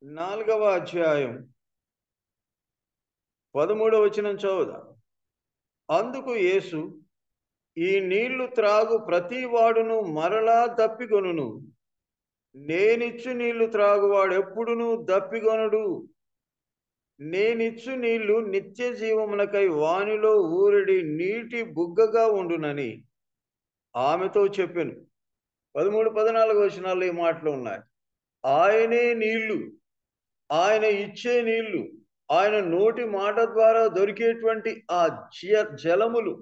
4వ అధ్యాయం 13వ వచనం చదువుదాం. అందుకు యేసు, ఈ నీళ్లు త్రాగు ప్రతి వాడును మరలా దప్పికొనును, నేనిచ్చు నీళ్లు త్రాగువాడు ఎప్పుడునూ దప్పికొనడు. నేనిచ్చు నీళ్లు నిత్య జీవమునకై వానిలో ఊరడి నీటి బుగ్గగా ఉండునని ఆమెతో చెప్పెను. 13, 14 వచనాల్లో ఈ మాటలు ఉన్నాయి. ఆయనే నీళ్లు, ఆయన ఇచ్చే నీళ్లు, ఆయన నోటి మాట ద్వారా దొరికేటువంటి ఆ జలములు,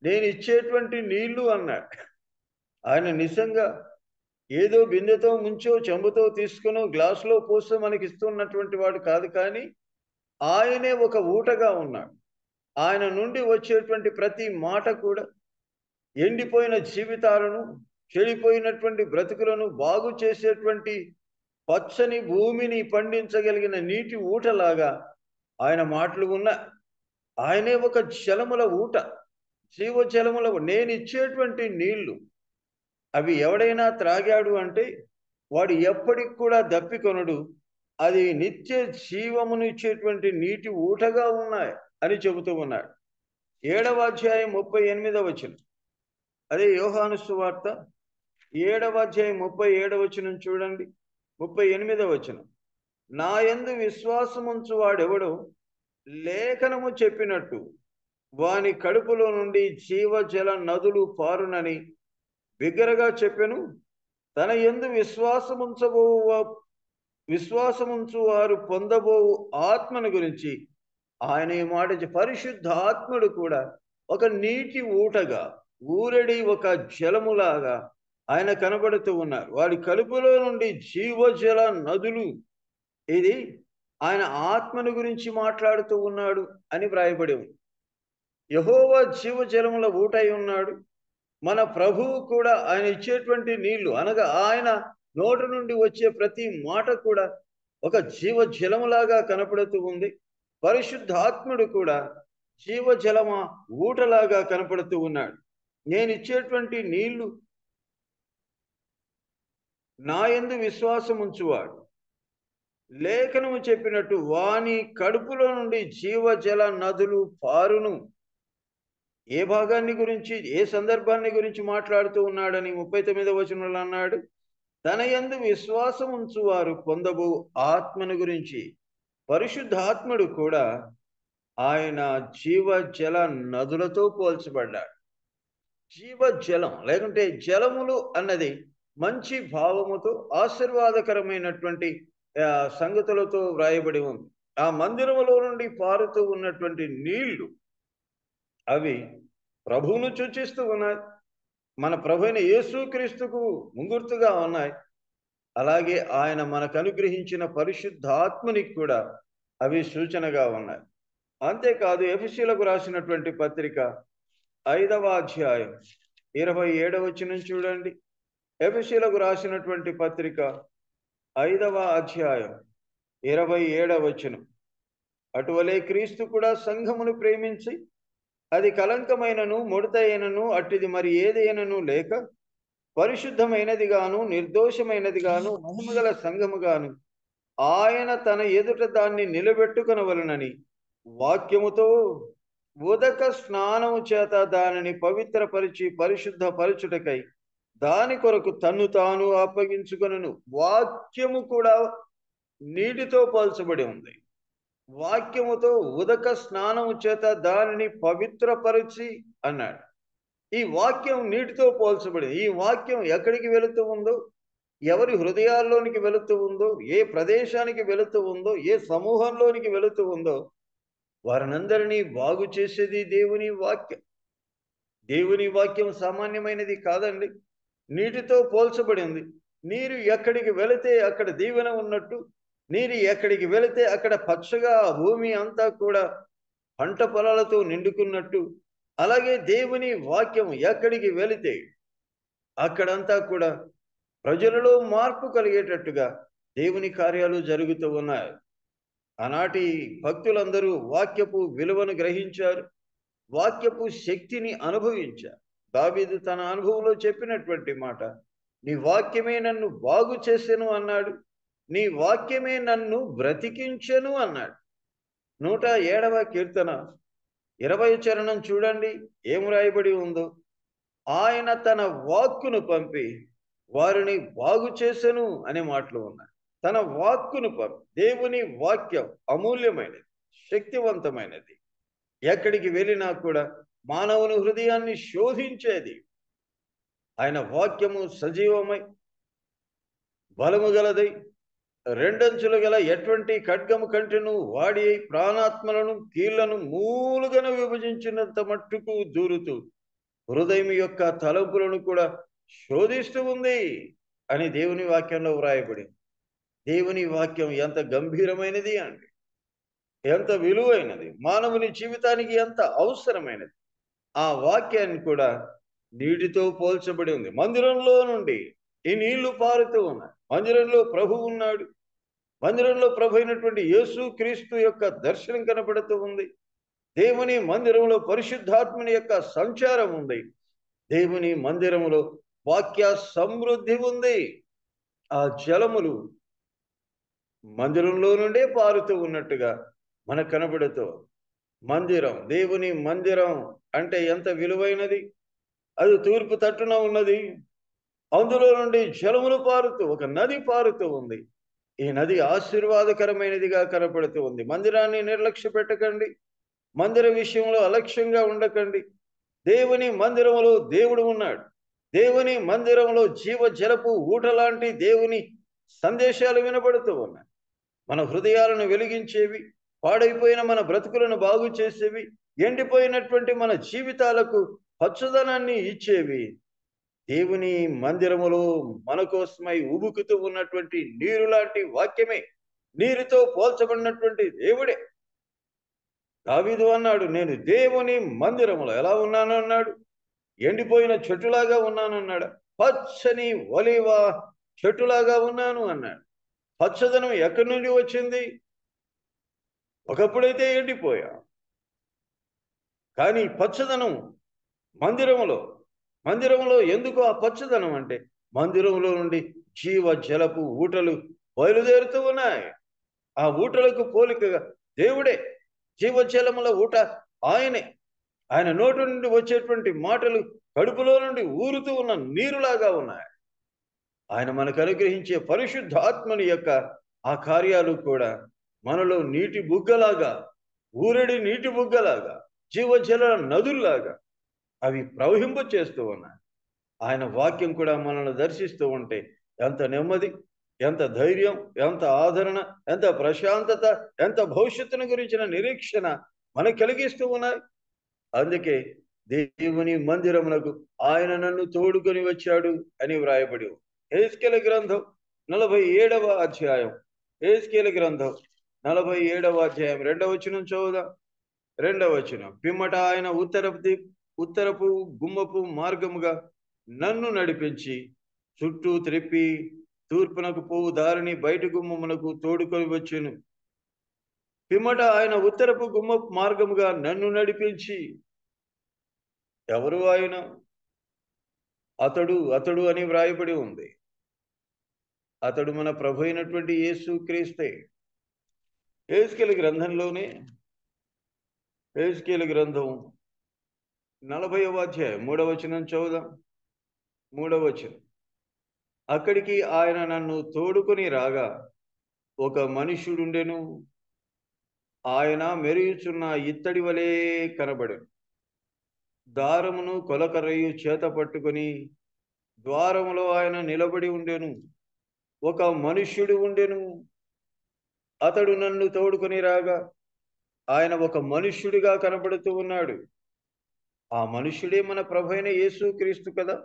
నేను ఇచ్చేటువంటి నీళ్లు అన్నాడు. ఆయన నిజంగా ఏదో బిందెతో ముంచో చెంబుతో తీసుకునో గ్లాసులో పోసో మనకి ఇస్తున్నటువంటి వాడు కాదు, కానీ ఆయనే ఒక ఊటగా ఉన్నాడు. ఆయన నుండి వచ్చేటువంటి ప్రతి మాట కూడా ఎండిపోయిన జీవితాలను, చెడిపోయినటువంటి బ్రతుకులను బాగు చేసేటువంటి పచ్చని భూమిని పండించగలిగిన నీటి ఊటలాగా ఆయన మాటలు ఉన్నా. ఆయనే ఒక జలముల ఊట, జీవజలముల. నేను ఇచ్చేటువంటి నీళ్లు అవి ఎవడైనా త్రాగాడు అంటే వాడు ఎప్పటికి కూడా దప్పికొనడు. అది నిత్య జీవమును ఇచ్చేటువంటి నీటి ఊటగా ఉన్నాయి అని చెబుతూ ఉన్నాడు. 7వ అధ్యాయం 38వ వచనం, అదే యోహాను సువార్త 7వ అధ్యాయం 37వ వచనం చూడండి. 38వ వచనం, నా యందు విశ్వాసముంచు వాడెవడో లేఖనము చెప్పినట్టు వాని కడుపులో నుండి జీవజల నదులు పారునని బిగ్గరగా చెప్పెను. తన యందు విశ్వాసముంచు వారు పొందబోవు ఆత్మను గురించి ఆయన ఈ మాట, పరిశుద్ధ ఆత్ముడు కూడా ఒక నీటి ఊటగా ఊరడి ఒక జలములాగా ఆయన కనబడుతూ ఉన్నారు. వాడి కడుపులో నుండి జీవజల నదులు, ఇది ఆయన ఆత్మను గురించి మాట్లాడుతూ ఉన్నాడు అని వ్రాయబడి ఉంది. యెహోవా జీవజలముల ఊటై ఉన్నాడు. మన ప్రభువు కూడా ఆయన ఇచ్చేటువంటి నీళ్లు, అనగా ఆయన నోటి నుండి వచ్చే ప్రతి మాట కూడా ఒక జీవజలములాగా కనపడుతూ ఉంది. పరిశుద్ధాత్ముడు కూడా జీవజలమ ఊటలాగా కనపడుతూ ఉన్నాడు. నేను ఇచ్చేటువంటి నీళ్లు నా యందు విశ్వాసం ఉంచువాడు లేఖనము చెప్పినట్టు వాని కడుపులో నుండి జీవజల నదులు పారును. ఏ భాగాన్ని గురించి, ఏ సందర్భాన్ని గురించి మాట్లాడుతూ ఉన్నాడని 39వ వచనంలో అన్నాడు. తన యందు విశ్వాసం ఉంచువారు పొందబో ఆత్మను గురించి. పరిశుద్ధాత్ముడు కూడా ఆయన జీవజల నదులతో పోల్చబడ్డాడు. జీవజలం లేకుంటే జలములు అన్నది మంచి భావముతో ఆశీర్వాదకరమైనటువంటి సంగతులతో వ్రాయబడి ఉంది. ఆ మందిరములో నుండి పారుతూ ఉన్నటువంటి నీళ్లు అవి ప్రభువును సూచిస్తూ ఉన్నాయి. మన ప్రభువైన యేసుక్రీస్తుకు ముంగుర్తుగా ఉన్నాయి. అలాగే ఆయన మనకు అనుగ్రహించిన పరిశుద్ధాత్మనికి కూడా అవి సూచనగా ఉన్నాయి. అంతేకాదు ఎఫెసీయులకు రాసినటువంటి పత్రిక 5వ అధ్యాయం 27వ వచనం చూడండి. ఎఫెసీయులకు రాసినటువంటి పత్రిక 5వ అధ్యాయం 27వ వచనం, అటువలే క్రీస్తు కూడా సంఘమును ప్రేమించి అది కలంకమైనను ముడతైనను అట్టిది మరి ఏదైనను లేక పరిశుద్ధమైనది గాను నిర్దోషమైనది గాను మహిమగల సంఘము గాను ఆయన తన ఎదుట దాన్ని నిలబెట్టుకొనవలనని వాక్యముతో ఉదక స్నానము చేత దానిని పవిత్రపరిచి పరిశుద్ధపరచుటకై దాని కొరకు తన్ను తాను అప్పగించుకొనను. వాక్యము కూడా నీటితో పోల్చబడి ఉంది. వాక్యముతో ఉదక స్నానము చేత దానిని పవిత్రపరిచి అన్నాడు. ఈ వాక్యం నీటితో పోల్చబడింది. ఈ వాక్యం ఎక్కడికి వెళుతూ ఉందో, ఎవరి హృదయాల్లోనికి వెళుతూ ఉందో, ఏ ప్రదేశానికి వెళుతూ ఉందో, ఏ సమూహంలోనికి వెళుతూ ఉందో వారినందరినీ బాగు చేసేది దేవుని వాక్యం. దేవుని వాక్యం సామాన్యమైనది కాదండి. నీటితో పోల్చబడింది. నీరు ఎక్కడికి వెళితే అక్కడ దీవెన ఉన్నట్టు, నీరు ఎక్కడికి వెళితే అక్కడ పచ్చగా భూమి అంతా కూడా పంట పొలాలతో నిండుకున్నట్టు, అలాగే దేవుని వాక్యం ఎక్కడికి వెళితే అక్కడంతా కూడా ప్రజలలో మార్పు కలిగేటట్టుగా దేవుని కార్యాలు జరుగుతూ ఉన్నాయి. ఆనాటి భక్తులందరూ వాక్యపు విలువను గ్రహించారు, వాక్యపు శక్తిని అనుభవించారు. దావీదు తన అనుభవంలో చెప్పినటువంటి మాట, నీ వాక్యమే నన్ను బాగు చేసెను అన్నాడు, నీ వాక్యమే నన్ను బ్రతికించెను అన్నాడు. 107వ కీర్తన 20వ చరణం చూడండి, ఏం రాయబడి ఉందో. ఆయన తన వాక్కును పంపి వారిని బాగు చేసెను అనే మాటలు ఉన్నాయి. తన వాక్కును పంపి, దేవుని వాక్యం అమూల్యమైనది, శక్తివంతమైనది. ఎక్కడికి వెళ్ళినా కూడా మానవుని హృదయాన్ని శోధించేది. ఆయన వాక్యము సజీవమై బలము గలదై రెండంచులు గల ఎటువంటి ఖడ్గము కంటెను వాడి ప్రాణాత్మలను కీళ్లను మూలుగను విభజించినంత మట్టుకు దూరుతూ హృదయం యొక్క తలంపులను కూడా శోధిస్తూ ఉంది అని దేవుని వాక్యంలో వ్రాయబడి. దేవుని వాక్యం ఎంత గంభీరమైనది అండి, ఎంత విలువైనది, మానవుని జీవితానికి ఎంత అవసరమైనది. ఆ వాక్యాన్ని కూడా నీటితో పోల్చబడి ఉంది. మందిరంలో నుండి ఈ నీళ్లు పారుతూ ఉన్నాయి. మందిరంలో ప్రభు ఉన్నాడు. మందిరంలో ప్రభు అయినటువంటి యేసు క్రీస్తు యొక్క దర్శనం కనపడుతూ ఉంది. దేవుని మందిరంలో పరిశుద్ధాత్మని యొక్క సంచారం ఉంది. దేవుని మందిరంలో వాక్య సమృద్ధి ఉంది. ఆ జలములు మందిరంలో నుండే పారుతూ ఉన్నట్టుగా మనకు కనబడుతూ. మందిరం, దేవుని మందిరం అంటే ఎంత విలువైనది. అది తూర్పు తట్టున ఉన్నది. అందులో నుండి జలములు పారుతూ ఒక నది పారుతూ ఉంది. ఈ నది ఆశీర్వాదకరమైనదిగా కనపడుతూ ఉంది. మందిరాన్ని నిర్లక్ష్య పెట్టకండి, మందిర విషయంలో అలక్ష్యంగా ఉండకండి. దేవుని మందిరంలో దేవుడు ఉన్నాడు. దేవుని మందిరంలో జీవ జలపు ఊట లాంటి దేవుని సందేశాలు వినబడుతూ ఉన్నాయి. మన హృదయాలను వెలిగించేవి, పాడైపోయిన మన బ్రతుకులను బాగు చేసేవి, ఎండిపోయినటువంటి మన జీవితాలకు పచ్చదనాన్ని ఇచ్చేవి. దేవుని మందిరములో మన కోసమై ఉబుకుతూ ఉన్నటువంటి నీరు లాంటి వాక్యమే, నీరుతో పోల్చబడినటువంటి దేవుడే. దావీదు అన్నాడు, నేను దేవుని మందిరములో ఎలా ఉన్నాను అన్నాడు. ఎండిపోయిన చెట్టులాగా ఉన్నాను అన్నాడు. పచ్చని ఒలీవ చెట్టులాగా ఉన్నాను అన్నాడు. పచ్చదనం ఎక్కడి నుండి వచ్చింది? ఒకప్పుడైతే ఎండిపోయా, కానీ పచ్చదనం మందిరంలో ఎందుకు ఆ పచ్చదనం అంటే, మందిరంలో నుండి జీవ జలపు ఊటలు బయలుదేరుతూ ఉన్నాయి. ఆ ఊటలకు పోలికగా దేవుడే. జీవజలముల ఊట ఆయనే. ఆయన నోటి నుండి వచ్చేటువంటి మాటలు కడుపులో నుండి ఊరుతూ ఉన్న నీరులాగా ఉన్నాయి. ఆయన మనకు అనుగ్రహించే పరిశుద్ధాత్మని యొక్క ఆ కార్యాలు కూడా మనలో నీటి బుగ్గలాగా, ఊరడి నీటి బుగ్గలాగా, జీవజల నదుల్లాగా అవి ప్రవహింప చేస్తూ ఉన్నాయి. ఆయన వాక్యం కూడా మనల్ని దర్శిస్తూ ఉంటే ఎంత నెమ్మది, ఎంత ధైర్యం, ఎంత ఆదరణ, ఎంత ప్రశాంతత, ఎంత భవిష్యత్తును గురించిన నిరీక్షణ మనకు కలిగిస్తూ ఉన్నాయి. అందుకే దేవుని మందిరమునకు ఆయన నన్ను తోడుకొని వచ్చాడు అని వ్రాయబడి. యెహెజ్కేలు గ్రంథం 47వ అధ్యాయం, యెహెజ్కేలు గ్రంథం 47వ అధ్యాయం 2వ వచనం చదువుదాం. 2వ వచనం, పిమ్మట ఆయన ఉత్తరపు గుమ్మపు మార్గముగా నన్ను నడిపించి చుట్టూ త్రిప్పి తూర్పునకు పోవు దారిని బయట గుమ్మమునకు తోడుకొని వచ్చెను. పిమ్మట ఆయన ఉత్తరపు గుమ్మపు మార్గముగా నన్ను నడిపించి. ఎవరు ఆయన? అతడు అని వ్రాయబడి ఉంది. అతడు మన ప్రభు అయినటువంటి యేసు క్రీస్తే. యెహెజ్కేలు గ్రంథంలోనే, యెహెజ్కేలు గ్రంథం 40వ అధ్యాయం 3వ వచనం చదువుదాం. 3వ వచనం, అక్కడికి ఆయన నన్ను తోడుకొని రాగా ఒక మనుష్యుడుండెను. ఆయన మెరుగుచున్న ఇత్తడి వలె కనబడెను. దారమును కొలకర్రయు చేత పట్టుకొని ద్వారములో ఆయన నిలబడి ఉండెను. ఒక మనుష్యుడు ఉండెను. అతడు నన్ను తోడుకొని రాగా ఆయన ఒక మనుష్యుడిగా కనబడుతూ ఉన్నాడు. ఆ మనుష్యుడే మన ప్రభు అయిన యేసు క్రీస్తు కదా.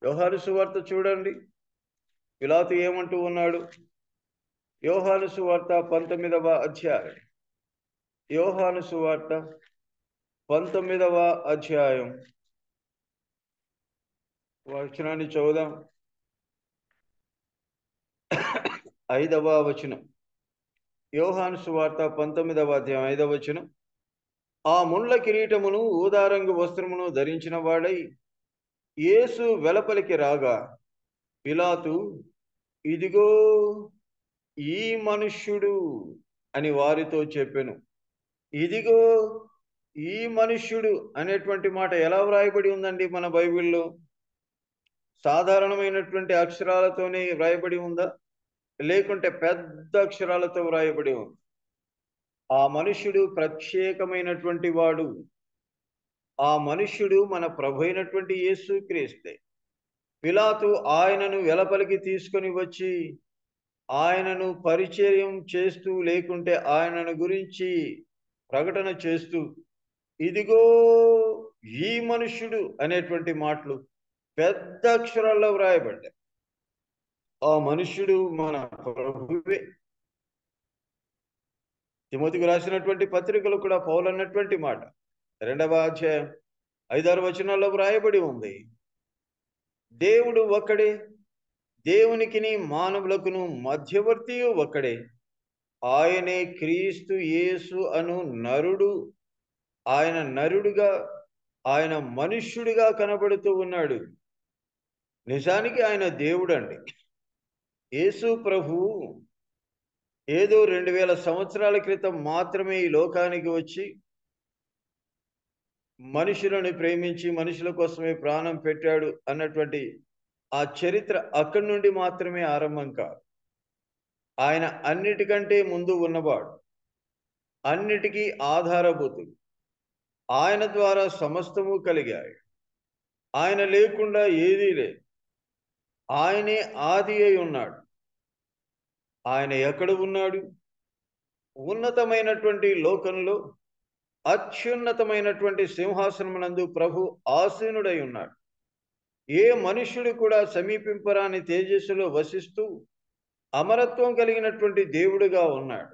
యోహాను సువార్త చూడండి, పిలాతు ఏమంటూ ఉన్నాడు. యోహాను సువార్త 19వ అధ్యాయం, యోహాను సువార్త 19వ అధ్యాయం వచనాన్ని చదువుదాం. 5వ వచనం, యోహాను సువార్త 19వ అధ్యాయం 5వ వచనం. ఆ ముండ్ల కిరీటమును ఊదారంగు వస్త్రమును ధరించిన వాడై యేసు వెలపలికి రాగా పిలాతు, ఇదిగో ఈ మనుష్యుడు అని వారితో చెప్పెను. ఇదిగో ఈ మనుష్యుడు అనేటువంటి మాట ఎలా వ్రాయబడి ఉందండి మన బైబిల్లో? సాధారణమైనటువంటి అక్షరాలతోనే వ్రాయబడి ఉందా, లేకుంటే పెద్ద అక్షరాలతో వ్రాయబడి ఉంది? ఆ మనుష్యుడు ప్రత్యేకమైనటువంటి వాడు. ఆ మనుష్యుడు మన ప్రభు అయినటువంటి యేసుక్రీస్తే. పిలాతు ఆయనను వెలపలికి తీసుకొని వచ్చి ఆయనను పరిచర్యం చేస్తూ, లేకుంటే ఆయనను గురించి ప్రకటన చేస్తూ, ఇదిగో ఈ మనుష్యుడు అనేటువంటి మాటలు పెద్ద అక్షరాల్లో వ్రాయబడ్డాయి. ఆ మనుష్యుడు మన ప్రభువే. తిమోతికి రాసినటువంటి పత్రికలు కూడా పౌలు అన్నటువంటి మాట 2వ అధ్యాయం 5-6 వచనాల్లో వ్రాయబడి ఉంది. దేవుడు ఒక్కడే, దేవునికిని మానవులకును మధ్యవర్తి ఒక్కడే, ఆయనే క్రీస్తు యేసు అను నరుడు. ఆయన నరుడుగా, ఆయన మనుష్యుడిగా కనబడుతూ ఉన్నాడు. నిజానికి ఆయన దేవుడు అండి. యేసు ప్రభు ఏదో 2000 సంవత్సరాల క్రితం మాత్రమే ఈ లోకానికి వచ్చి మనుషులను ప్రేమించి మనుషుల కోసమే ప్రాణం పెట్టాడు అన్నటువంటి ఆ చరిత్ర అక్కడి నుండి మాత్రమే ఆరంభం కాదు. ఆయన అన్నిటికంటే ముందు ఉన్నవాడు, అన్నిటికీ ఆధారభూతుడు. ఆయన ద్వారా సమస్తము కలిగాయి. ఆయన లేకుండా ఏదీ లేదు. ఆయనే ఆది అయి ఉన్నాడు. ఆయన ఎక్కడ ఉన్నాడు? ఉన్నతమైనటువంటి లోకంలో అత్యున్నతమైనటువంటి సింహాసనమునందు ప్రభు ఆసీనుడై ఉన్నాడు. ఏ మనుష్యుడు కూడా సమీపింపరాని తేజస్సులో వసిస్తూ అమరత్వం కలిగినటువంటి దేవుడుగా ఉన్నాడు.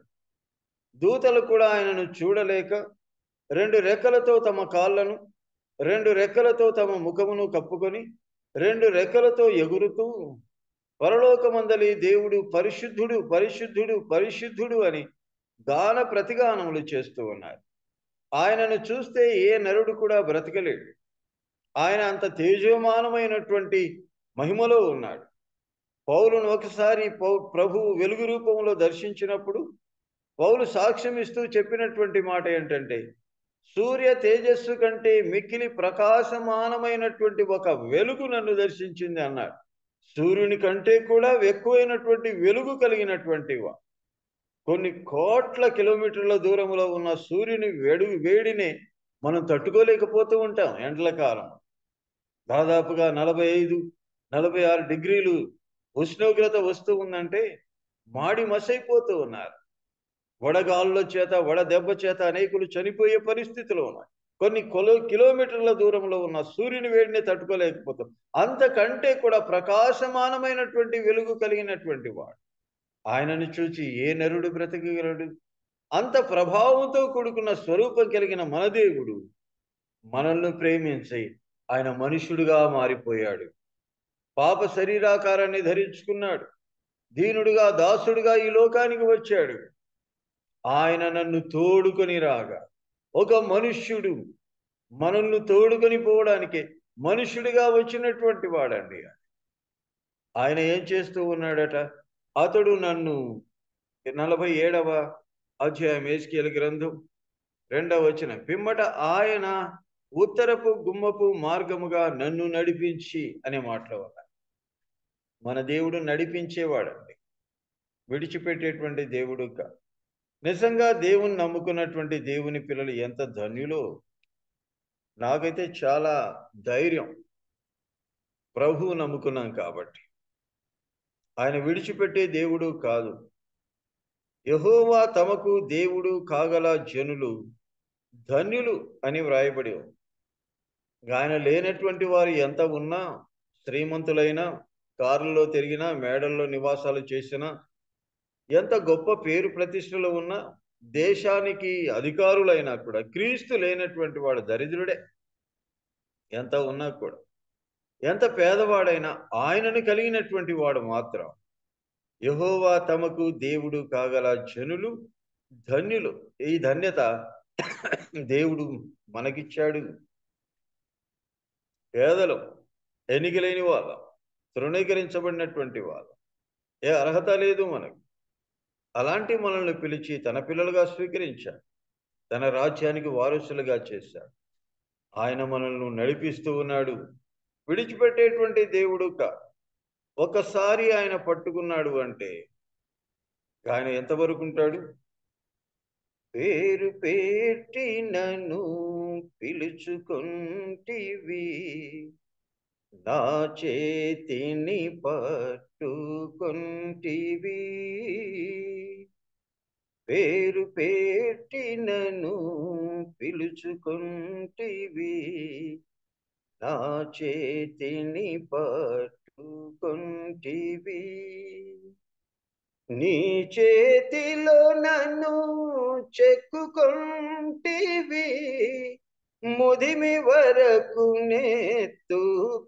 దూతలు కూడా ఆయనను చూడలేక 2 రెక్కలతో తమ కాళ్ళను, 2 రెక్కలతో తమ ముఖమును కప్పుకొని 2 రెక్కలతో ఎగురుతూ పరలోకమందలి దేవుడు పరిశుద్ధుడు, పరిశుద్ధుడు, పరిశుద్ధుడు అని గాన ప్రతిగానములు చేస్తూ ఉన్నారు. ఆయనను చూస్తే ఏ నరుడు కూడా బ్రతకలేడు. ఆయన అంత తేజోమానమైనటువంటి మహిమలో ఉన్నాడు. పౌలును ఒకసారి ప్రభువు వెలుగు రూపంలో దర్శించినప్పుడు పౌలు సాక్ష్యం ఇస్తూ చెప్పినటువంటి మాట ఏంటంటే, సూర్య తేజస్సు కంటే మిక్కిలి ప్రకాశమానమైనటువంటి ఒక వెలుగు నన్ను దర్శించింది అన్నాడు. సూర్యుని కంటే కూడా ఎక్కువైనటువంటి వెలుగు కలిగినటువంటి కొన్ని కోట్ల కిలోమీటర్ల దూరంలో ఉన్న సూర్యుని వేడిని మనం తట్టుకోలేకపోతూ ఉంటాం. ఎండల కాలం దాదాపుగా 45-46 డిగ్రీలు ఉష్ణోగ్రత వస్తూ ఉందంటే మాడి మసైపోతూ ఉన్నారు. వడగాళ్ళ చేత, వడదెబ్బ చేత అనేకులు చనిపోయే పరిస్థితిలో ఉన్నాయి. కొన్ని కిలోమీటర్ల దూరంలో ఉన్న సూర్యుని వేడిని తట్టుకోలేకపోతాం. అంతకంటే కూడా ప్రకాశమానమైనటువంటి వెలుగు కలిగినటువంటి వాడు. ఆయనను చూచి ఏ నరుడు బ్రతకగలడు? అంత ప్రభావంతో కూడుకున్న స్వరూపం కలిగిన మన దేవుడు మనల్ని ప్రేమించి ఆయన మనుష్యుడిగా మారిపోయాడు. పాప శరీరాకారాన్ని ధరించుకున్నాడు. దీనుడుగా, దాసుడుగా ఈ లోకానికి వచ్చాడు. ఆయన నన్ను తోడుకొని రాగా ఒక మనుష్యుడు మనల్ని తోడుకొని పోవడానికి మనుష్యుడిగా వచ్చినటువంటి వాడండి. ఆయన ఏం చేస్తూ ఉన్నాడట? అతడు నన్ను 47వ అధ్యాయం ఎహెజ్కేలు గ్రంథం 2వ వచనం, పిమ్మట ఆయన ఉత్తరపు గుమ్మపు మార్గముగా నన్ను నడిపించి అనే మాటలో ఉన్నారు. మన దేవుడు నడిపించేవాడండి, విడిచిపెట్టేటువంటి దేవుడు కాదు. నిజంగా దేవుని నమ్ముకున్నటువంటి దేవుని పిల్లలు ఎంత ధన్యులో. నాకైతే చాలా ధైర్యం, ప్రభువు నమ్ముకున్నాం కాబట్టి. ఆయన విడిచిపెట్టే దేవుడు కాదు. యెహోవా తమకు దేవుడు కాగల జనులు ధన్యులు అని వ్రాయబడి ఉంది. ఆయన లేనటువంటి వారు ఎంత ఉన్నా, శ్రీమంతులైనా, కారుల్లో తిరిగినా, మేడల్లో నివాసాలు చేసినా, ఎంత గొప్ప పేరు ప్రతిష్టలు ఉన్నా, దేశానికి అధికారులైనా కూడా క్రీస్తు లేనటువంటి వాడు దరిద్రుడే. ఎంత ఉన్నా కూడా, ఎంత పేదవాడైనా ఆయనను కలిగినటువంటి వాడు మాత్రం యెహోవా తమకు దేవుడు కాగల జనులు ధన్యులు. ఈ ధన్యత దేవుడు మనకిచ్చాడు. పేదలు, ఎన్నికలేని వాళ్ళ, తృణీకరించబడినటువంటి వాళ్ళ, ఏ అర్హత లేదు మనకు. అలాంటి మనల్ని పిలిచి తన పిల్లలుగా స్వీకరించాడు, తన రాజ్యానికి వారసులుగా చేశాడు. ఆయన మనల్ని నడిపిస్తూ ఉన్నాడు. విడిచిపెట్టేటువంటి దేవుడు కాదు. ఒకసారి ఆయన పట్టుకున్నాడు అంటే ఆయన ఎంతవరకు ఉంటాడు? పేరు పెట్టి నన్ను పిలుచుకొంటివి, నా చేతిని పట్టుకొంటివి. పేరు పెట్టి నన్ను పిలుచుకొంటివి, నా చేతిని పట్టుకొంటివి. నీ చేతిలో నన్ను చెక్కుకొంటివి, ముదిమి వరకు నెత్తుకొంటివి.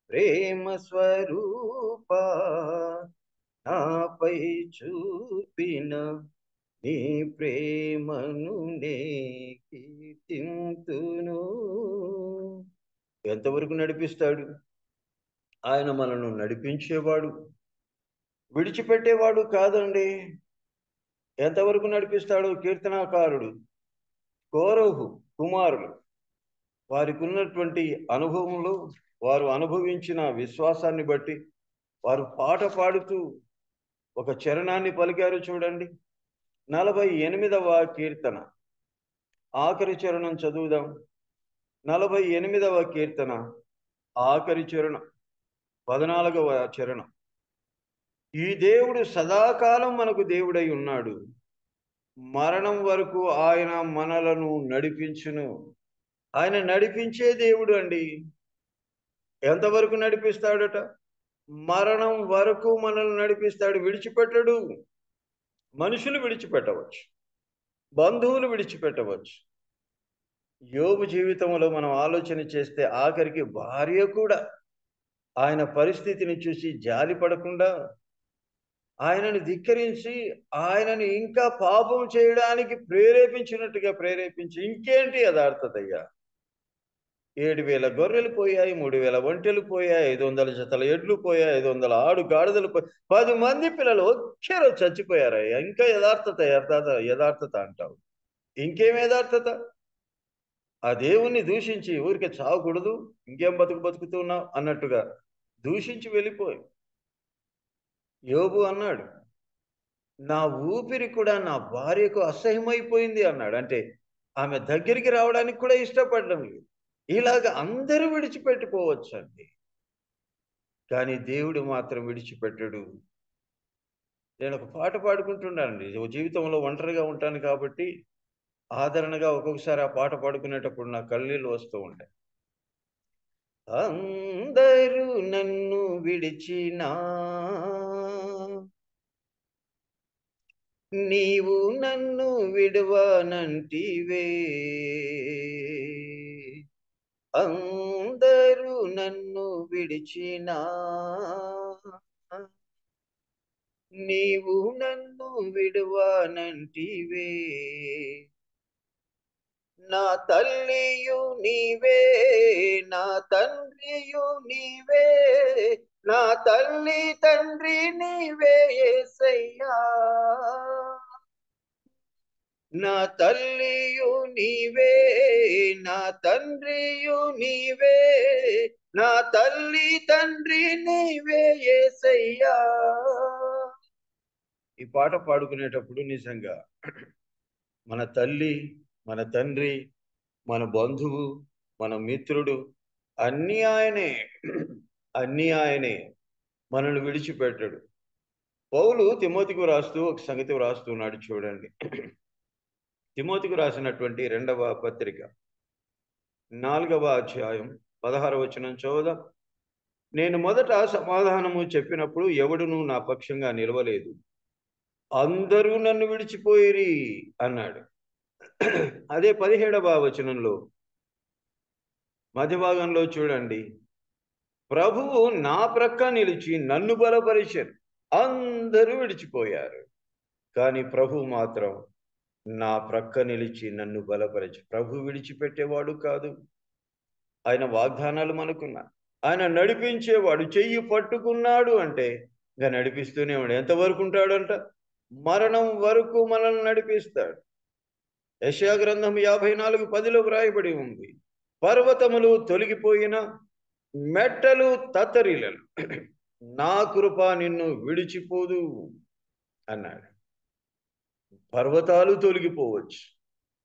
ప్రేమ స్వరూప నాపై చూపిన నీ ప్రేమను నే కీర్తింతును. ఎంతవరకు నడిపిస్తాడు? ఆయన మనల్ని నడిపించేవాడు, విడిచిపెట్టేవాడు కాదండి. ఎంతవరకు నడిపిస్తాడు? కీర్తనాకారుడు కోరహు కుమారులు వారికి ఉన్నటువంటి అనుభవంలో, వారు అనుభవించిన విశ్వాసాన్ని బట్టి వారు పాట పాడుతూ ఒక చరణాన్ని పలికారు. చూడండి, 48వ కీర్తన ఆఖరి చరణం చదువుదాం. 48వ కీర్తన ఆఖరి చరణం, 14వ చరణం. ఈ దేవుడు సదాకాలం మనకు దేవుడై ఉన్నాడు, మరణం వరకు ఆయన మనలను నడిపించును. ఆయన నడిపించే దేవుడు అండి. ఎంతవరకు నడిపిస్తాడట? మరణం వరకు మనల్ని నడిపిస్తాడు, విడిచిపెట్టడు. మనుషులు విడిచిపెట్టవచ్చు, బంధువులు విడిచిపెట్టవచ్చు. యోబు జీవితంలో మనం ఆలోచన చేస్తే ఆఖరికి భార్య కూడా ఆయన పరిస్థితిని చూసి జాలి పడకుండా ఆయనను ధిక్కరించి ఆయనని ఇంకా పాపం చేయడానికి ప్రేరేపించినట్టుగా ప్రేరేపించి, ఇంకేంటి యథార్థతయ్యా? 7,000 గొర్రెలు పోయాయి, 3,000 ఒంటెలు పోయాయి, 500 జతల ఎడ్లు పోయాయి, 500 ఆడు గాడిదలు పోయాయి, 10 మంది పిల్లలు ఒకే రోజు చచ్చిపోయారయ్యా. ఇంకా యథార్థత అంటావు? ఇంకేం యథార్థత? ఆ దేవుణ్ణి దూషించి ఊరికే చావకూడదు, ఇంకేం బతుకుతున్నావు అన్నట్టుగా దూషించి వెళ్ళిపోయి యోబు అన్నాడు, నా ఊపిరి కూడా నా భార్యకు అసహ్యమైపోయింది అన్నాడు. అంటే ఆమె దగ్గరికి రావడానికి కూడా ఇష్టపడడం లేదు. ఇలాగ అందరూ విడిచిపెట్టుకోవచ్చు అండి, కానీ దేవుడు మాత్రం విడిచిపెట్టడు. నేను ఒక పాట పాడుకుంటున్నానండి, జీవితంలో ఒంటరిగా ఉంటాను కాబట్టి ఆదరణగా ఒక్కొక్కసారి ఆ పాట పాడుకునేటప్పుడు నా కన్నీళ్ళు వస్తూ ఉంటాయి. అందరూ నన్ను విడిచినా నీవు నన్ను విడువనంటివే, అందరూ నన్ను విడిచినా నీవు నన్ను విడువనంటివే. నా తల్లియు నీవే, నా తండ్రియు నీవే, నా తల్లి తండ్రి నీవే యేసయ్యా. నా తల్లియు నీవే, నా తండ్రియు నీవే, నా తల్లి తండ్రి నీవే యేసయ్యా. ఈ పాట పాడుకునేటప్పుడు నిజంగా మన తల్లి, మన తండ్రి, మన బంధువు, మన మిత్రుడు అన్నీ ఆయనే, అన్నీ ఆయనే. మనల్ని విడిచిపెట్టడు. పౌలు తిమోతికి రాస్తూ ఒక సంగతి రాస్తున్నాడు, చూడండి. తిమోతికి రాసినటువంటి 2వ పత్రిక 4వ అధ్యాయం 16వ వచనం చదువుదాం. నేను మొదట సమాధానము చెప్పినప్పుడు ఎవడునూ నా పక్షంగా నిలవలేదు, అందరూ నన్ను విడిచిపోయిరి అన్నాడు. అదే 17వ వచనంలో మధ్య భాగంలో చూడండి, ప్రభువు నా ప్రక్క నిలిచి నన్ను బలపరిచారు. అందరూ విడిచిపోయారు, కానీ ప్రభు మాత్రం నా ప్రక్క నిలిచి నన్ను బలపరిచి. ప్రభు విడిచిపెట్టేవాడు కాదు. ఆయన వాగ్దానాలు మనకున్నాయి. ఆయన నడిపించేవాడు. చెయ్యి పట్టుకున్నాడు అంటే ఇంకా నడిపిస్తూనే ఉన్నాడు. ఎంతవరకు ఉంటాడంట? మరణం వరకు మనల్ని నడిపిస్తాడు. యెషయా గ్రంథం 54:10 వ్రాయబడి ఉంది, పర్వతములు తొలగిపోయిన, మెట్టలు తత్తరిల్లలు, నా కృప నిన్ను విడిచిపోదు అన్నాడు. పర్వతాలు తొలగిపోవచ్చు,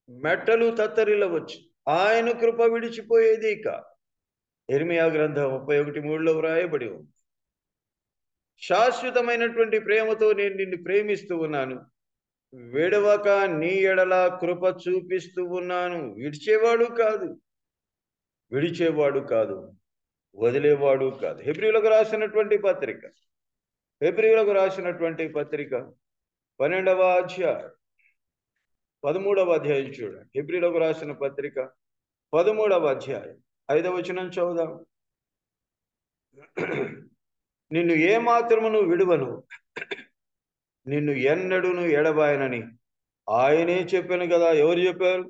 మెట్టలు తత్తరిల్లవచ్చు, ఆయన కృప విడిచిపోయేది కాదు. యెరెమీయా గ్రంథం 31:3 వ్రాయబడి ఉంది, శాశ్వతమైనటువంటి ప్రేమతో నేను నిన్ను ప్రేమిస్తూ ఉన్నాను, విడవక నీ ఎడల కృప చూపిస్తూ ఉన్నాను. విడిచేవాడు కాదు, వదిలేవాడు కాదు. హెబ్రీయులకు రాసినటువంటి పత్రిక 12వ అధ్యాయం 13వ అధ్యాయం చూడండి. హెబ్రీయులకు రాసిన పత్రిక 13వ అధ్యాయం 5వ వచనం చదువుదాం. నిన్ను ఏమాత్రమును విడువను, నిన్ను ఎన్నడూను ఎడబాయనని ఆయనే చెప్పాను కదా. ఎవరు చెప్పారు?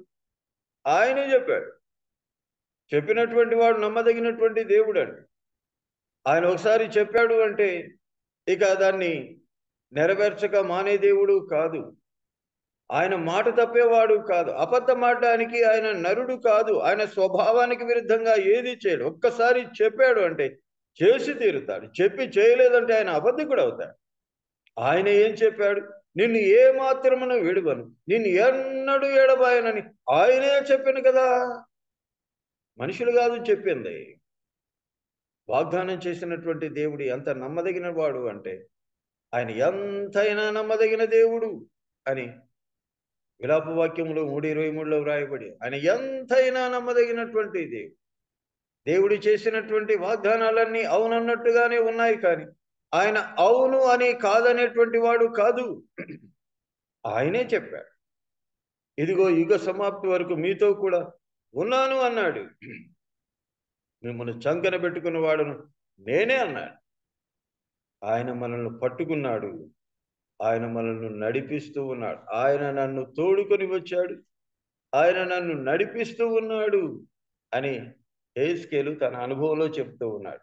ఆయనే చెప్పాడు. చెప్పినటువంటి వాడు నమ్మదగినటువంటి దేవుడు అండి. ఆయన ఒకసారి చెప్పాడు అంటే ఇక దాన్ని నెరవేర్చక మానే దేవుడు కాదు. ఆయన మాట తప్పేవాడు కాదు. అబద్ధమాడడానికి ఆయన నరుడు కాదు. ఆయన స్వభావానికి విరుద్ధంగా ఏది చేయడు. ఒక్కసారి చెప్పాడు అంటే చేసి తీరుతాడు. చెప్పి చేయలేదంటే ఆయన అబద్ధికుడు అవుతాడు. ఆయన ఏం చెప్పాడు? నిన్ను ఏ మాత్రమును విడువను, నిన్ను ఎన్నడూ ఎడబాయనని ఆయనే చెప్పాను కదా. మనుషులు కాదు చెప్పింది. వాగ్దానం చేసినటువంటి దేవుడు ఎంత నమ్మదగిన వాడు అంటే ఆయన ఎంతైనా నమ్మదగిన దేవుడు అని విలాప వాక్యంలో 3:23 వ్రాయబడి, ఆయన ఎంతైనా నమ్మదగినటువంటి దేవుడు. దేవుడు చేసినటువంటి వాగ్దానాలన్నీ అవునన్నట్టుగానే ఉన్నాయి, కానీ ఆయన అవును అని కాదనేటువంటి వాడు కాదు. ఆయనే చెప్పాడు, ఇదిగో యుగ సమాప్తి వరకు మీతో కూడా ఉన్నాను అన్నాడు. మిమ్మల్ని చంకన పెట్టుకున్న వాడును నేనే అన్నాడు. ఆయన మనల్ని పట్టుకున్నాడు, ఆయన మనల్ని నడిపిస్తూ ఉన్నాడు. ఆయన నన్ను తోడుకొని వచ్చాడు, ఆయన నన్ను నడిపిస్తూ ఉన్నాడు అని యెహెజ్కేలు తన అనుభవంలో చెప్తూ ఉన్నాడు.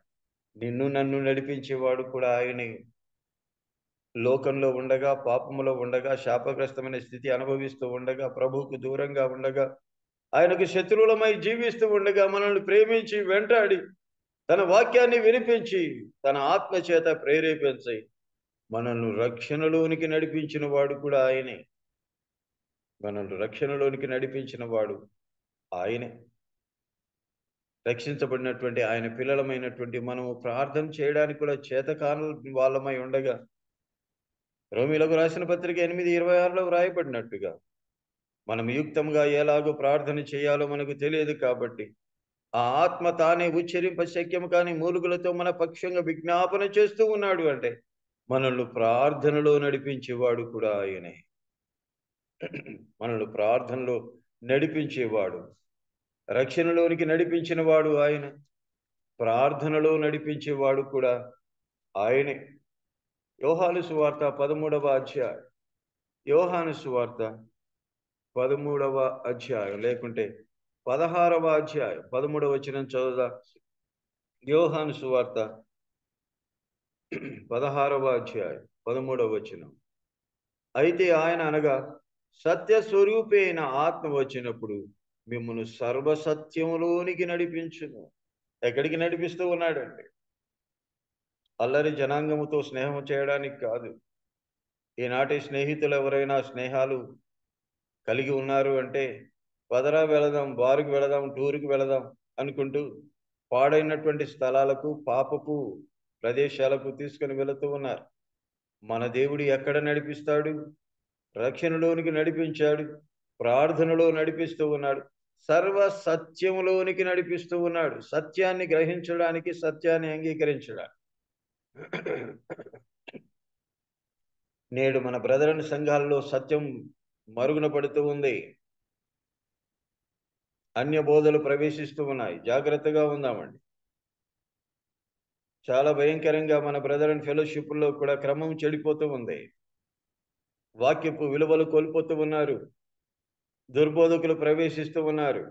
నిన్ను నన్ను నడిపించేవాడు కూడా ఆయనే. లోకంలో ఉండగా, పాపములో ఉండగా, శాపగ్రస్తమైన స్థితి అనుభవిస్తూ ఉండగా, ప్రభువుకు దూరంగా ఉండగా, ఆయనకు శత్రువులమై జీవిస్తూ ఉండగా మనల్ని ప్రేమించి వెంటాడి తన వాక్యాన్ని వినిపించి తన ఆత్మ చేత ప్రేరేపించి మనల్ని రక్షణలోనికి నడిపించిన వాడు కూడా ఆయనే. మనల్ని రక్షణలోనికి నడిపించిన వాడు ఆయనే. రక్షించబడినటువంటి ఆయన పిల్లలమైనటువంటి మనము ప్రార్థన చేయడానికి కూడా చేతకాని వాళ్ళమై ఉండగా, రోమీయులకు రాసిన పత్రిక 8:26 వ్రాయబడినట్టుగా మనం యుక్తంగా ఎలాగో ప్రార్థన చేయాలో మనకు తెలియదు కాబట్టి ఆ ఆత్మ తానే ఉచ్చరింప శక్యం కాని మూలుగులతో మన పక్షంగా విజ్ఞాపన చేస్తూ ఉన్నాడు అంటే మనల్ని ప్రార్థనలో నడిపించేవాడు కూడా ఆయనే. మనల్ని ప్రార్థనలో నడిపించేవాడు, రక్షణలోనికి నడిపించిన వాడు ఆయన, ప్రార్థనలో నడిపించేవాడు కూడా ఆయనే. యోహాను సువార్త 13వ అధ్యాయం, యోహాను సువార్త 13వ అధ్యాయం లేకుంటే 16వ అధ్యాయం 13వ వచనం చదువుదా. యోహాను సువార్త 16వ అధ్యాయం 13వ వచనం. అయితే ఆయన అనగా సత్య స్వరూపి అయిన ఆత్మ వచ్చినప్పుడు మిమ్మల్ని సర్వసత్యములోనికి నడిపించును. ఎక్కడికి నడిపిస్తూ ఉన్నాడండి? అల్లరి జనాంగముతో స్నేహం చేయడానికి కాదు. ఈనాటి స్నేహితులు ఎవరైనా స్నేహాలు కలిగి ఉన్నారు అంటే పదరా వెళదాం, బారుకు వెళదాం, టూరుకు వెళదాం అనుకుంటూ పాడైనటువంటి స్థలాలకు, పాపపు ప్రదేశాలకు తీసుకుని వెళుతూ ఉన్నారు. మన దేవుడు ఎక్కడ నడిపిస్తాడు? రక్షణలోనికి నడిపించాడు, ప్రార్థనలో నడిపిస్తూ ఉన్నాడు, సర్వ సత్యములోనికి నడిపిస్తూ ఉన్నాడు. సత్యాన్ని గ్రహించడానికి, సత్యాన్ని అంగీకరించడానికి. నేడు మన బ్రదరన్ సంఘాల్లో సత్యం మరుగున పడుతూ ఉంది. అన్య బోధలు ప్రవేశిస్తూ ఉన్నాయి. జాగ్రత్తగా ఉందామండి. చాలా భయంకరంగా మన బ్రదర్ అండ్ ఫెలోషిప్లో కూడా క్రమం చెడిపోతూ ఉంది. వాక్యపు విలువలు కోల్పోతూ ఉన్నారు. దుర్బోధకులు ప్రవేశిస్తూ ఉన్నారు.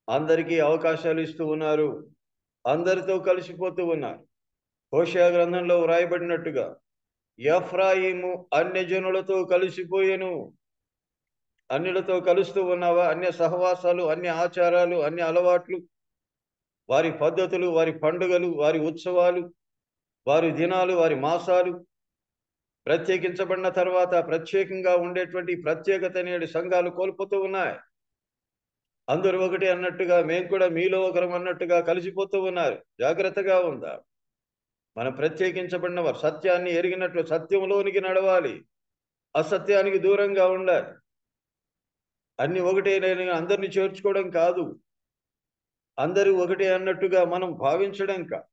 అందరికీ అవకాశాలు ఇస్తూ ఉన్నారు. అందరితో కలిసిపోతూ ఉన్నారు. హోషేయ గ్రంథంలో వ్రాయబడినట్టుగా ఎఫ్రాయిము అన్యజనులతో కలిసిపోయెను. అన్యులతో కలుస్తూ ఉన్నావా? అన్య సహవాసాలు, అన్య ఆచారాలు, అన్య అలవాట్లు, వారి పద్ధతులు, వారి పండుగలు, వారి ఉత్సవాలు, వారి దినాలు, వారి మాసాలు, ప్రత్యేకించబడిన తర్వాత ప్రత్యేకంగా ఉండేటువంటి ప్రత్యేకత నేడు సంఘాలు కోల్పోతూ ఉన్నాయి. అందరూ ఒకటి అన్నట్టుగా, మేము కూడా మీలో ఒకరం అన్నట్టుగా కలిసిపోతూ ఉన్నారు. జాగ్రత్తగా ఉందా? మనం ప్రత్యేకించబడిన వారు సత్యాన్ని ఎరిగినట్లు సత్యంలోనికి నడవాలి. అసత్యానికి దూరంగా ఉండాలి. అన్ని ఒకటే నేను అందరిని చేర్చుకోవడం కాదు. అందరూ ఒకటే అన్నట్టుగా మనం భావించడం కాదు.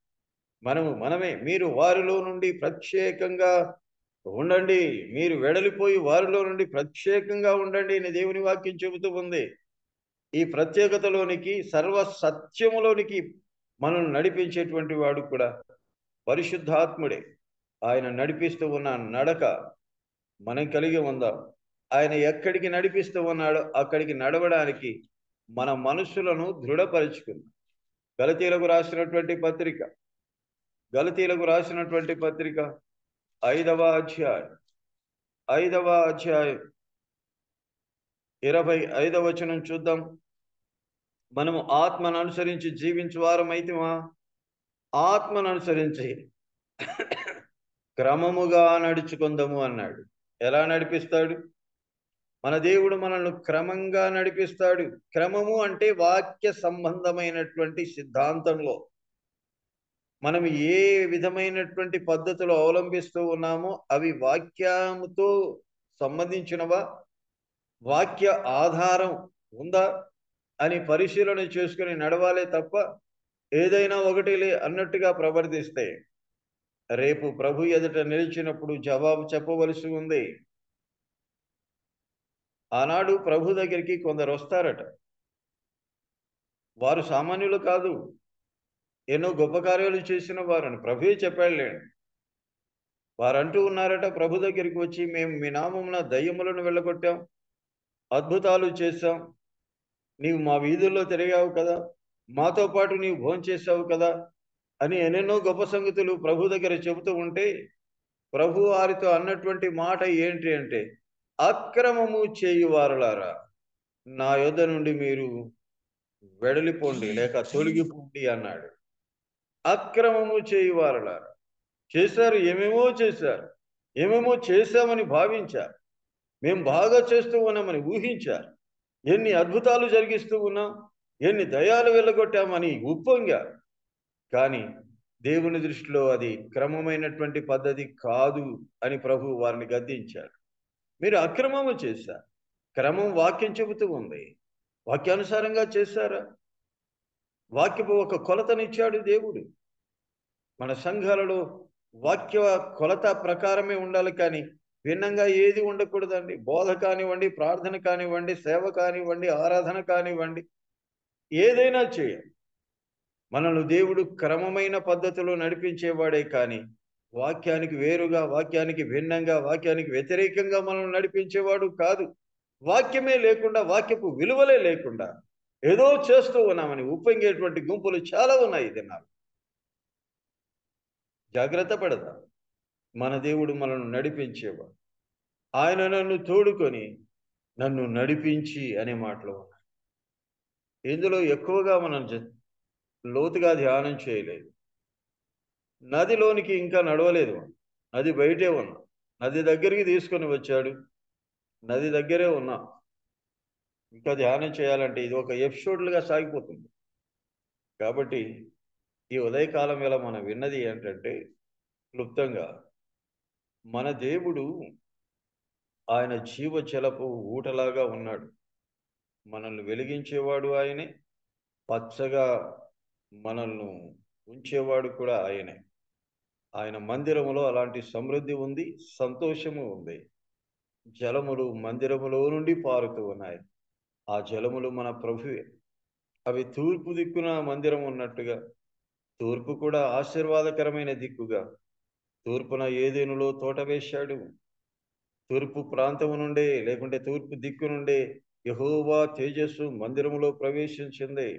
మనమే మీరు వారిలో నుండి ప్రత్యేకంగా ఉండండి. మీరు వెడలిపోయి వారిలో నుండి ప్రత్యేకంగా ఉండండి అని దేవుని వాక్యం చెబుతూ ఉంది. ఈ ప్రత్యేకతలోనికి, సర్వ సత్యములోనికి మనల్ని నడిపించేటువంటి వాడు కూడా పరిశుద్ధాత్ముడే. ఆయన నడిపిస్తూ ఉన్న నడక మనం కలిగి ఉందాం. ఆయన ఎక్కడికి నడిపిస్తూ ఉన్నాడో అక్కడికి నడవడానికి మన మనస్సులను దృఢపరుచుకుందాం. గలతీలకు రాసినటువంటి పత్రిక 5వ అధ్యాయం 25వ వచనం చూద్దాం. మనము ఆత్మను అనుసరించి జీవించు వారమైతిమా? ఆత్మను అనుసరించి క్రమముగా నడుచుకుందాము అన్నాడు. ఎలా నడిపిస్తాడు? మన దేవుడు మనల్ని క్రమంగా నడిపిస్తాడు. క్రమము అంటే వాక్య సంబంధమైనటువంటి సిద్ధాంతంలో మనం ఏ విధమైనటువంటి పద్ధతులు అవలంబిస్తూ ఉన్నామో అవి వాక్యముతో సంబంధించినవా, వాక్య ఆధారం ఉందా అని పరిశీలన చేసుకుని నడవాలే తప్ప ఏదైనా ఒకటి అన్నట్టుగా ప్రవర్తిస్తే రేపు ప్రభు ఎదుట నిలిచినప్పుడు జవాబు చెప్పవలసి ఉంది. ఆనాడు ప్రభు దగ్గరికి కొందరు వస్తారట. వారు సామాన్యులు కాదు, ఎన్నో గొప్ప కార్యాలు చేసిన వారని ప్రభువే చెప్పాడులేండి. వారు అంటూ ఉన్నారట ప్రభు దగ్గరికి వచ్చి, మేము మీ నామమున దయ్యములను వెళ్ళగొట్టాం, అద్భుతాలు చేశాం, నీవు మా వీధుల్లో తిరిగావు కదా, మాతో పాటు నీవు భోంచేసావు కదా అని ఎన్నెన్నో గొప్ప సంగతులు ప్రభు దగ్గర చెబుతూ ఉంటే ప్రభు వారితో అన్నటువంటి మాట ఏంటి అంటే, అక్రమము చేయువారులారా నా యొద్ద నుండి మీరు వెడలిపోండి లేక తొలగిపోండి అన్నాడు. అక్రమము చేయువారులారా చేశారు, ఏమేమో చేశామని భావించారు, మేము బాగా చేస్తూ ఉన్నామని ఊహించారు, ఎన్ని అద్భుతాలు జరిగిస్తూ ఉన్నాం, ఎన్ని దయాలు వెళ్ళగొట్టామని ఉప్పొంగారు. కానీ దేవుని దృష్టిలో అది క్రమమైనటువంటి పద్ధతి కాదు అని ప్రభు వారిని గద్దించాడు. మీరు అక్రమము చేశారు. క్రమం వాక్యం చెబుతూ ఉంది. వాక్యానుసారంగా చేశారా? వాక్యపు ఒక కొలతనిచ్చాడు దేవుడు. మన సంఘాలలో వాక్య కొలత ప్రకారమే ఉండాలి, కానీ భిన్నంగా ఏది ఉండకూడదండి. బోధ కానివ్వండి, ప్రార్థన కానివ్వండి, సేవ కానివ్వండి, ఆరాధన కానివ్వండి, ఏదైనా చేయాలి. మనల్ని దేవుడు క్రమమైన పద్ధతిలో నడిపించేవాడే కానీ వాక్యానికి వేరుగా, వాక్యానికి భిన్నంగా, వాక్యానికి వ్యతిరేకంగా మనల్ని నడిపించేవాడు కాదు. వాక్యమే లేకుండా, వాక్యపు విలువలే లేకుండా ఏదో చేస్తూ ఉన్నామని ఉప్పొంగేటువంటి గుంపులు చాలా ఉన్నాయి ఈ దినాలు. జాగ్రత్త పడదా. మన దేవుడు మనల్ని నడిపించేవాడు. ఆయన నన్ను తోడుకొని నన్ను నడిపించి అనే మాటలు ఉన్నాయి. ఇందులో ఎక్కువగా మనం లోతుగా ధ్యానం చేయలేదు. నదిలోనికి ఇంకా నడవలేదు. నది బయటే ఉన్నా, నది దగ్గరికి తీసుకొని వచ్చాడు, నది దగ్గరే ఉన్నా. ఇంకా ధ్యానం చేయాలంటే ఇది ఒక ఎపిసోడ్లుగా సాగిపోతుంది. కాబట్టి ఈ ఉదయకాలం వేళ మనం విన్నది ఏంటంటే, క్లుప్తంగా మన దేవుడు ఆయన జీవజలపు ఊటలాగా ఉన్నాడు. మనల్ని వెలిగించేవాడు ఆయనే, పచ్చగా మనల్ని ఉంచేవాడు కూడా ఆయనే. ఆయన మందిరములో అలాంటి సమృద్ధి ఉంది, సంతోషము ఉంది. జలములు మందిరములో నుండి పారుతూ ఉన్నాయి. ఆ జలములు మన ప్రభువే. అవి తూర్పు దిక్కున మందిరం ఉన్నట్టుగా, తూర్పు కూడా ఆశీర్వాదకరమైన దిక్కుగా తూర్పున ఏదెనులో తోట వేశాడు. తూర్పు ప్రాంతము నుండే లేకుంటే తూర్పు దిక్కు నుండే యెహోవా తేజస్సు మందిరములో ప్రవేశించింది.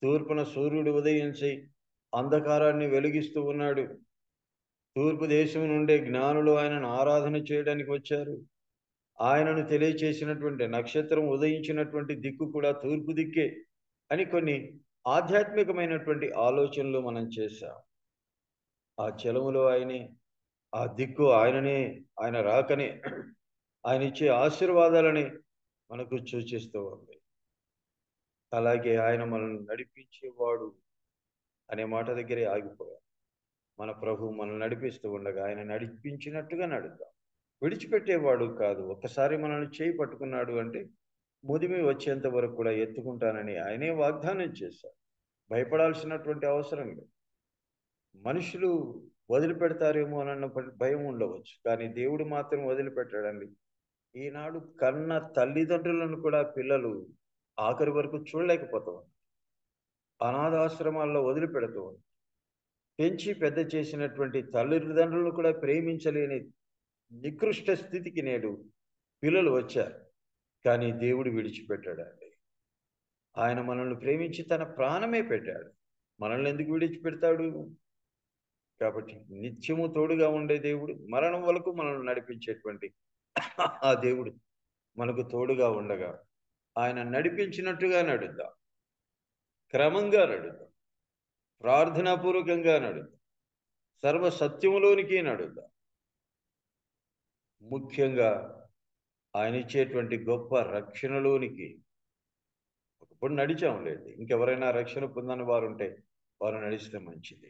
తూర్పున సూర్యుడు ఉదయించి అంధకారాన్ని వెలిగిస్తూ ఉన్నాడు. తూర్పు దేశం నుండే జ్ఞానులు ఆయనను ఆరాధన చేయడానికి వచ్చారు. ఆయనను తెలియచేసినటువంటి నక్షత్రం ఉదయించినటువంటి దిక్కు కూడా తూర్పు దిక్కే అని కొన్ని ఆధ్యాత్మికమైనటువంటి ఆలోచనలు మనం చేశాం. ఆ జలములో ఆయనే, ఆ దిక్కు ఆయననే, ఆయన రాకనే, ఆయన ఇచ్చే ఆశీర్వాదాలని మనకు సూచిస్తూ ఉంది. అలాగే ఆయన మనల్ని నడిపించేవాడు అనే మాట దగ్గరే ఆగిపోయాం. మన ప్రభు మనల్ని నడిపిస్తూ ఉండగా ఆయన నడిపించినట్టుగా నడుద్దాం. విడిచిపెట్టేవాడు కాదు. ఒక్కసారి మనల్ని చేయి పట్టుకున్నాడు అంటే ముదిమి వచ్చేంత వరకు కూడా ఎత్తుకుంటానని ఆయనే వాగ్దానం చేశారు. భయపడాల్సినటువంటి అవసరం లేదు. మనుషులు వదిలిపెడతారేమో అన్న భయం ఉండవచ్చు, కానీ దేవుడు మాత్రం వదిలిపెట్టాడండి. ఈనాడు కన్న తల్లిదండ్రులను కూడా పిల్లలు ఆఖరి వరకు చూడలేకపోతాం. అనాథాశ్రమాల్లో వదిలిపెడుతూ పెంచి పెద్ద చేసినటువంటి తల్లిదండ్రులను కూడా ప్రేమించలేని నికృష్ట స్థితికి నేడు పిల్లలు వచ్చారు. కానీ దేవుడు విడిచిపెట్టాడండి. ఆయన మనల్ని ప్రేమించి తన ప్రాణమే పెట్టాడు. మనల్ని ఎందుకు విడిచిపెడతాడు? కాబట్టి నిత్యము తోడుగా ఉండే దేవుడు, మరణం వరకు మనల్ని నడిపించేటువంటి ఆ దేవుడు మనకు తోడుగా ఉండగా ఆయన నడిపించినట్టుగా నడుద్దాం. క్రమంగా నడుద్దాం. ప్రార్థనాపూర్వకంగా నడుద్దాం. సర్వ సత్యములోనికి నడుద్దాం. ముఖ్యంగా ఆయన ఇచ్చేటువంటి గొప్ప రక్షణలోనికి ఒకప్పుడు నడిచాం లేదు. ఇంకెవరైనా రక్షణ పొందని వారు ఉంటే వారు నడిస్తే మంచిది.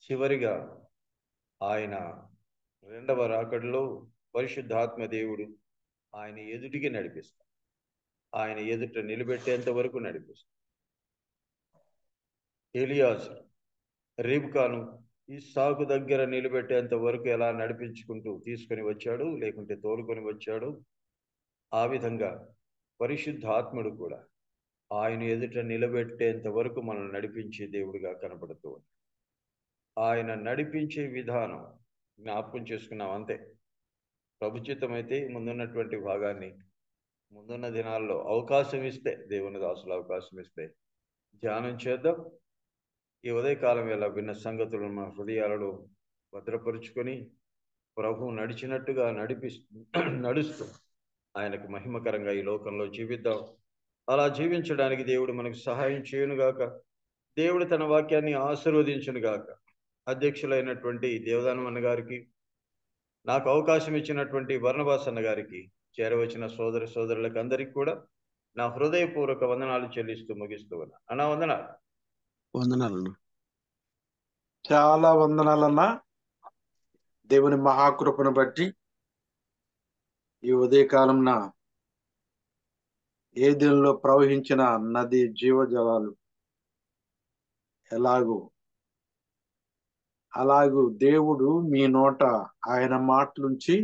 చివరిగా ఆయన రెండవ రాకడలో పరిశుద్ధాత్మ దేవుడు ఆయన ఎదుటికి నడిపిస్తాడు. ఆయన ఎదుట నిలబెట్టేంత వరకు నడిపిస్తాడు. ఎలియాజు రిబ్కాను ఇస్సాకు దగ్గర నిలబెట్టేంత వరకు ఎలా నడిపించుకుంటూ తీసుకొని వచ్చాడు, లేకుంటే తోలుకొని వచ్చాడు, ఆ విధంగా పరిశుద్ధాత్ముడు కూడా ఆయన ఎదుట నిలబెట్టేంత వరకు మనల్ని నడిపించే దేవుడిగా కనపడుతూ ఉంది. ఆయన నడిపించే విధానం జ్ఞాపకం చేసుకున్నాం అంతే. ప్రభుచితమైతే ముందున్నటువంటి భాగాన్ని ముందున్న దినాల్లో అవకాశం ఇస్తే, దేవుని దాసులు అవకాశం ఇస్తే ధ్యానం చేద్దాం. ఈ ఉదయకాలం వేళ విన్న సంగతులను మన హృదయాలలో భద్రపరుచుకొని ప్రభు నడిచినట్టుగా నడుస్తూ ఆయనకు మహిమకరంగా ఈ లోకంలో జీవిద్దాం. అలా జీవించడానికి దేవుడు మనకు సహాయం చేయునుగాక. దేవుడు తన వాక్యాన్ని ఆశీర్వదించునుగాక. అధ్యక్షులైనటువంటి దేవదానం అన్న గారికి, నాకు అవకాశం ఇచ్చినటువంటి బర్నబాస్ అన్న గారికి, చేరవచ్చిన సోదర సోదరులకు అందరికీ కూడా నా హృదయపూర్వక వందనాలు చెల్లిస్తూ ముగిస్తూ ఉన్నా. అన్నా వందనాలు. వందనాలు. చాలా వందనాలన్నా. దేవుని మహాకృపను బట్టి ఈ ఉదయకాలంన ఏదెనులో ప్రవహించిన నది జీవజలాలు అలాగూ దేవుడు మీ నోట ఆయన మాటలుంచి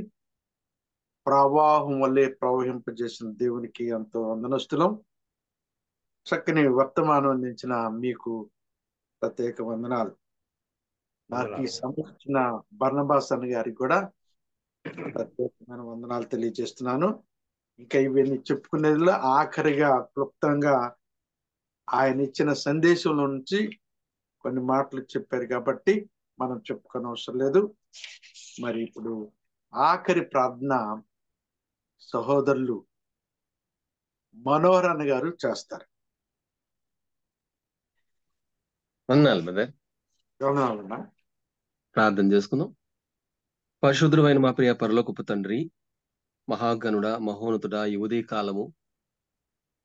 ప్రవాహం వల్లే ప్రవహింపజేసిన దేవునికి ఎంతో వందనస్తులం. చక్కని వర్తమానం అందించిన మీకు ప్రత్యేక వందనాలు. నాకు ఈ సమర్పించిన బర్నబాస్ అన్న గారికి కూడా ప్రత్యేకమైన వందనాలు తెలియజేస్తున్నాను. ఇంకా ఇవన్నీ చెప్పుకునేదిలో ఆఖరిగా క్లుప్తంగా ఆయన ఇచ్చిన సందేశంలో నుంచి కొన్ని మాటలు చెప్పారు కాబట్టి మనం చెప్పుకోని అవసరం లేదు. మరి ఇప్పుడు ఆఖరి ప్రార్థన సహోదరులు మనోహర్ అన్న గారు చేస్తారు. వందనాలు బ్రదర్. ప్రార్థన చేసుకుందాం. పరిశుద్ధుడైన మా ప్రియ పరలోకపు తండ్రి, మహాగణుడ, మహోన్నతుడ, ఈ ఉదయ కాలము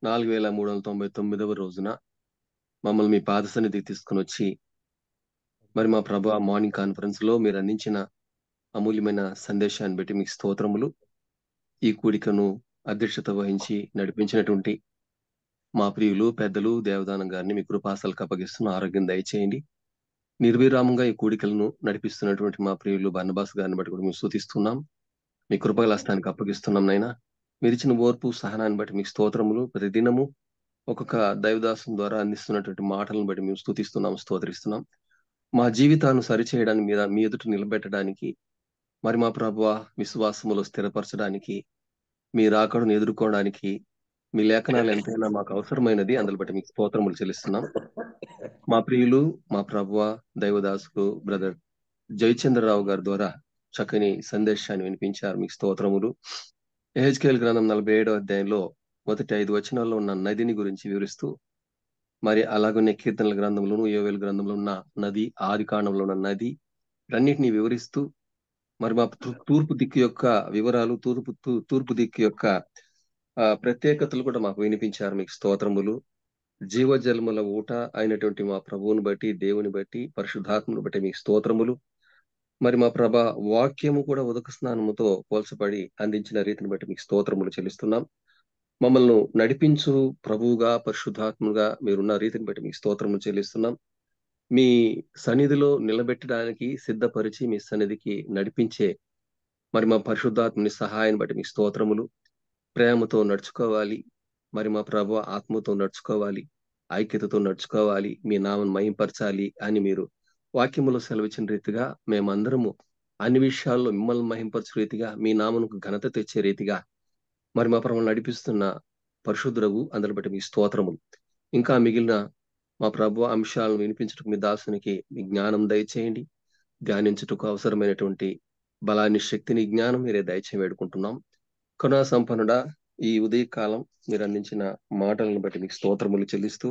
4399వ రోజున మమ్మల్ని మీ పాద సన్నిధికి తీసుకుని వచ్చి, మరి మా ప్రభు మార్నింగ్ కాన్ఫరెన్స్ లో మీరు అందించిన అమూల్యమైన సందేశాన్ని బట్టి మీకు స్తోత్రములు. ఈ కూడికను అధ్యక్షత వహించి నడిపించినటువంటి మా ప్రియులు పెద్దలు దేవదానం గారిని మీ కృపాసలకు అప్పగిస్తున్న ఆరోగ్యం దయచేయండి. నిర్విరామంగా ఈ కూడికలను నడిపిస్తున్నటువంటి మా ప్రియులు బర్నబాస్ గారిని బట్టి కూడా మేము స్తుతిస్తున్నాం. మీ కృపగల హస్తానికి అప్పగిస్తున్నాం. నైనా మీరు ఇచ్చిన ఓర్పు సహనాన్ని బట్టి మీకు స్తోత్రములు. ప్రతిదినము ఒక్కొక్క దైవదాసం ద్వారా అందిస్తున్నటువంటి మాటలను బట్టి మేము స్తుతిస్తున్నాం, స్తోత్రిస్తున్నాం. మా జీవితాన్ని సరిచేయడానికి మీ ఎదుట నిలబెట్టడానికి, మరి మా ప్రభువా విశ్వాసములో స్థిరపరచడానికి, మీ రాకడను ఎదుర్కోవడానికి మీ లేఖనాలు ఎంతైనా మాకు అవసరమైనది. అందులో బట్టి మీకు స్తోత్రములు చెల్లిస్తున్నాం. మా ప్రియులు, మా ప్రభువా దైవదాసుకు బ్రదర్ జయచంద్రరావు గారి ద్వారా చక్కని సందేశాన్ని వినిపించారు. మీకు స్తోత్రములు. యెహెజ్కేలు గ్రంథం 47వ అధ్యాయంలో మొదటి 5 వచనాల్లో ఉన్న నదిని గురించి వివరిస్తూ, మరి అలాగనే కీర్తనల గ్రంథంలోను యోవేలు గ్రంథంలో ఉన్న నది, ఆది కాండంలో ఉన్న నది అన్నిటినీ వివరిస్తూ, మరి మా తూర్పు దిక్కు యొక్క వివరాలు, తూర్పు దిక్కు యొక్క ప్రత్యేకతలు కూడా మాకు వినిపించారు. మీకు స్తోత్రములు. జీవజలముల ఊట అయినటువంటి మా ప్రభువుని బట్టి, దేవుని బట్టి, పరిశుద్ధాత్మను బట్టి మీకు స్తోత్రములు. మరి మా ప్రభ వాక్యము కూడా ఉదక స్నానముతో పోల్చబడి అందించిన రీతిని బట్టి మీకు స్తోత్రములు చెల్లిస్తున్నాం. మమ్మల్ని నడిపించు ప్రభువుగా, పరిశుద్ధాత్మగా మీరున్న రీతిని బట్టి మీకు స్తోత్రములు చెల్లిస్తున్నాం. మీ సన్నిధిలో నిలబెట్టడానికి సిద్ధపరిచి మీ సన్నిధికి నడిపించే మరి మా పరిశుద్ధాత్మని సహాయాన్ని బట్టి మీకు స్తోత్రములు. ప్రేమతో నడుచుకోవాలి, మరి మా ప్రభు ఆత్మతో నడుచుకోవాలి, ఐక్యతతో నడుచుకోవాలి, మీ నామను మహింపరచాలి అని మీరు వాక్యములో సెలవిచ్చిన రీతిగా మేమందరము అన్ని విషయాల్లో మిమ్మల్ని మహింపరచు రీతిగా, మీ నామమునకు ఘనత తెచ్చే రీతిగా మరి మా ప్రభు నడిపిస్తున్న పరిశుద్ధులకు అందరి బట్టి మీ స్తోత్రములు. ఇంకా మిగిలిన మా ప్రభు అంశాలను వినిపించటకు మీ దాసునికి మీ జ్ఞానం దయచేయండి. ధ్యానించుటకు అవసరమైనటువంటి బలాన్ని, శక్తిని, జ్ఞానం మీరే దయచేసి వేడుకుంటున్నాం. కరుణా సంపన్నుడా, ఈ ఉదయకాలం మీరు అందించిన మాటలను బట్టి మీకు స్తోత్రములు చెల్లిస్తూ,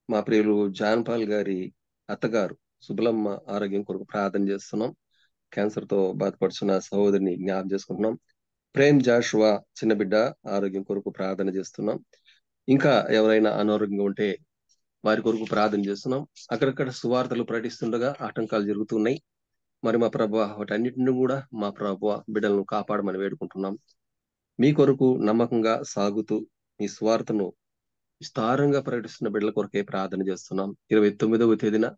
మా ప్రియులు జాన్పాల్ గారి అత్తగారు సుబలమ్మ ఆరోగ్యం కొరకు ప్రార్థన చేస్తున్నాం. క్యాన్సర్ తో బాధపడుతున్న సహోదరిని జ్ఞాపకం చేసుకుంటున్నాం. ప్రేమ్ జాషువా చిన్న బిడ్డ ఆరోగ్యం కొరకు ప్రార్థన చేస్తున్నాం. ఇంకా ఎవరైనా అనారోగ్యంగా ఉంటే వారి కొరకు ప్రార్థన చేస్తున్నాం. అక్కడక్కడ సువార్తలు ప్రకటిస్తుండగా ఆటంకాలు జరుగుతున్నాయి. మరి మా ప్రభువా వాటన్నిటిని కూడా మా ప్రభువా బిడ్డలను కాపాడమని వేడుకుంటున్నాం. మీ కొరకు నమ్మకంగా సాగుతూ మీ స్వార్థను విస్తారంగా ప్రకటిస్తున్న బిడ్డల కొరకే ప్రార్థన చేస్తున్నాం. 29వ తేదీన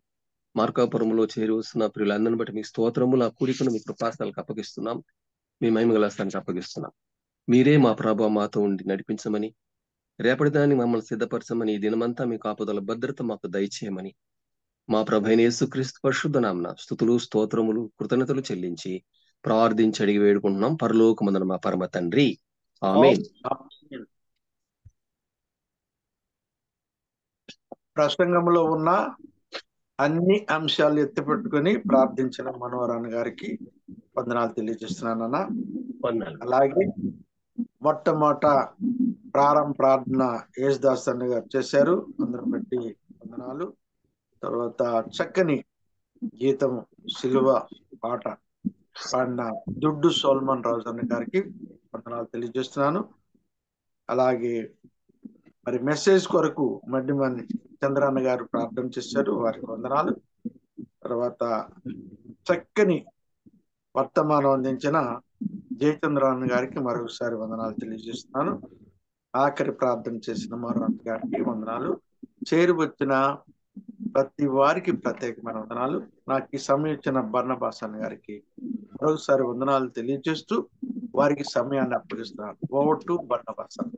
మార్కాపురంలో చేరి వస్తున్న ప్రియులందరిని బట్టి మీ స్తోత్రములు, ఆ కూడికను మీ కృపాస్థలకు అప్పగిస్తున్నాం. మీ మహిమగలాస్థానికి అప్పగిస్తున్నాం. మీరే మా ప్రభావ మాతో ఉండి నడిపించమని, రేపటి దాన్ని మమ్మల్ని సిద్ధపరచమని, ఈ దినమంతా మీ కాపుదల భద్రత మాకు దయచేయమని మా ప్రభైన యేసుక్రీస్తు పరిశుద్ధ నామమున స్తుతులు, స్తోత్రములు, కృతజ్ఞతలు చెల్లించి ప్రార్థించి అడిగి వేడుకుంటున్నాం. పరలోకమందున మా పరమ తండ్రి, ఆమేన్. ప్రసంగంలో ఉన్న అన్ని అంశాలు ఎత్తిపెట్టుకుని ప్రార్థించిన మనోహరన్ గారికి వందనాలు తెలియజేస్తున్నానన్న. అలాగే మొట్టమొదట ప్రార్థన యేసుదాస్ అన్న గారు చేశారు, అందరూ బట్టి వందనాలు. తర్వాత చక్కని గీతము సిలువ పాట పాడిన దుడ్డు సోల్మన్ రాజు అన్న గారికి వందనాలు తెలియజేస్తున్నాను. అలాగే మరి మెసేజ్ కొరకు మడ్డిమని చంద్రన్న గారు ప్రార్థన చేశారు, వారికి వందనాలు. తర్వాత చక్కని వర్తమానం అందించిన జయచంద్రన్న గారికి మరొకసారి వందనాలు తెలియజేస్తున్నాను. ఆఖరి ప్రార్థన చేసిన మరొక గారికి వందనాలు. చేరి వచ్చిన ప్రతి వారికి ప్రత్యేకమైన వందనాలు. నాకు ఈ సమయం ఇచ్చిన బర్నబాస్ అన్న గారికి మరొకసారి వందనాలు తెలియజేస్తూ వారికి సమయాన్ని అప్పగిస్తున్నాను. ఓవర్ టు బర్నబాస్ అన్న.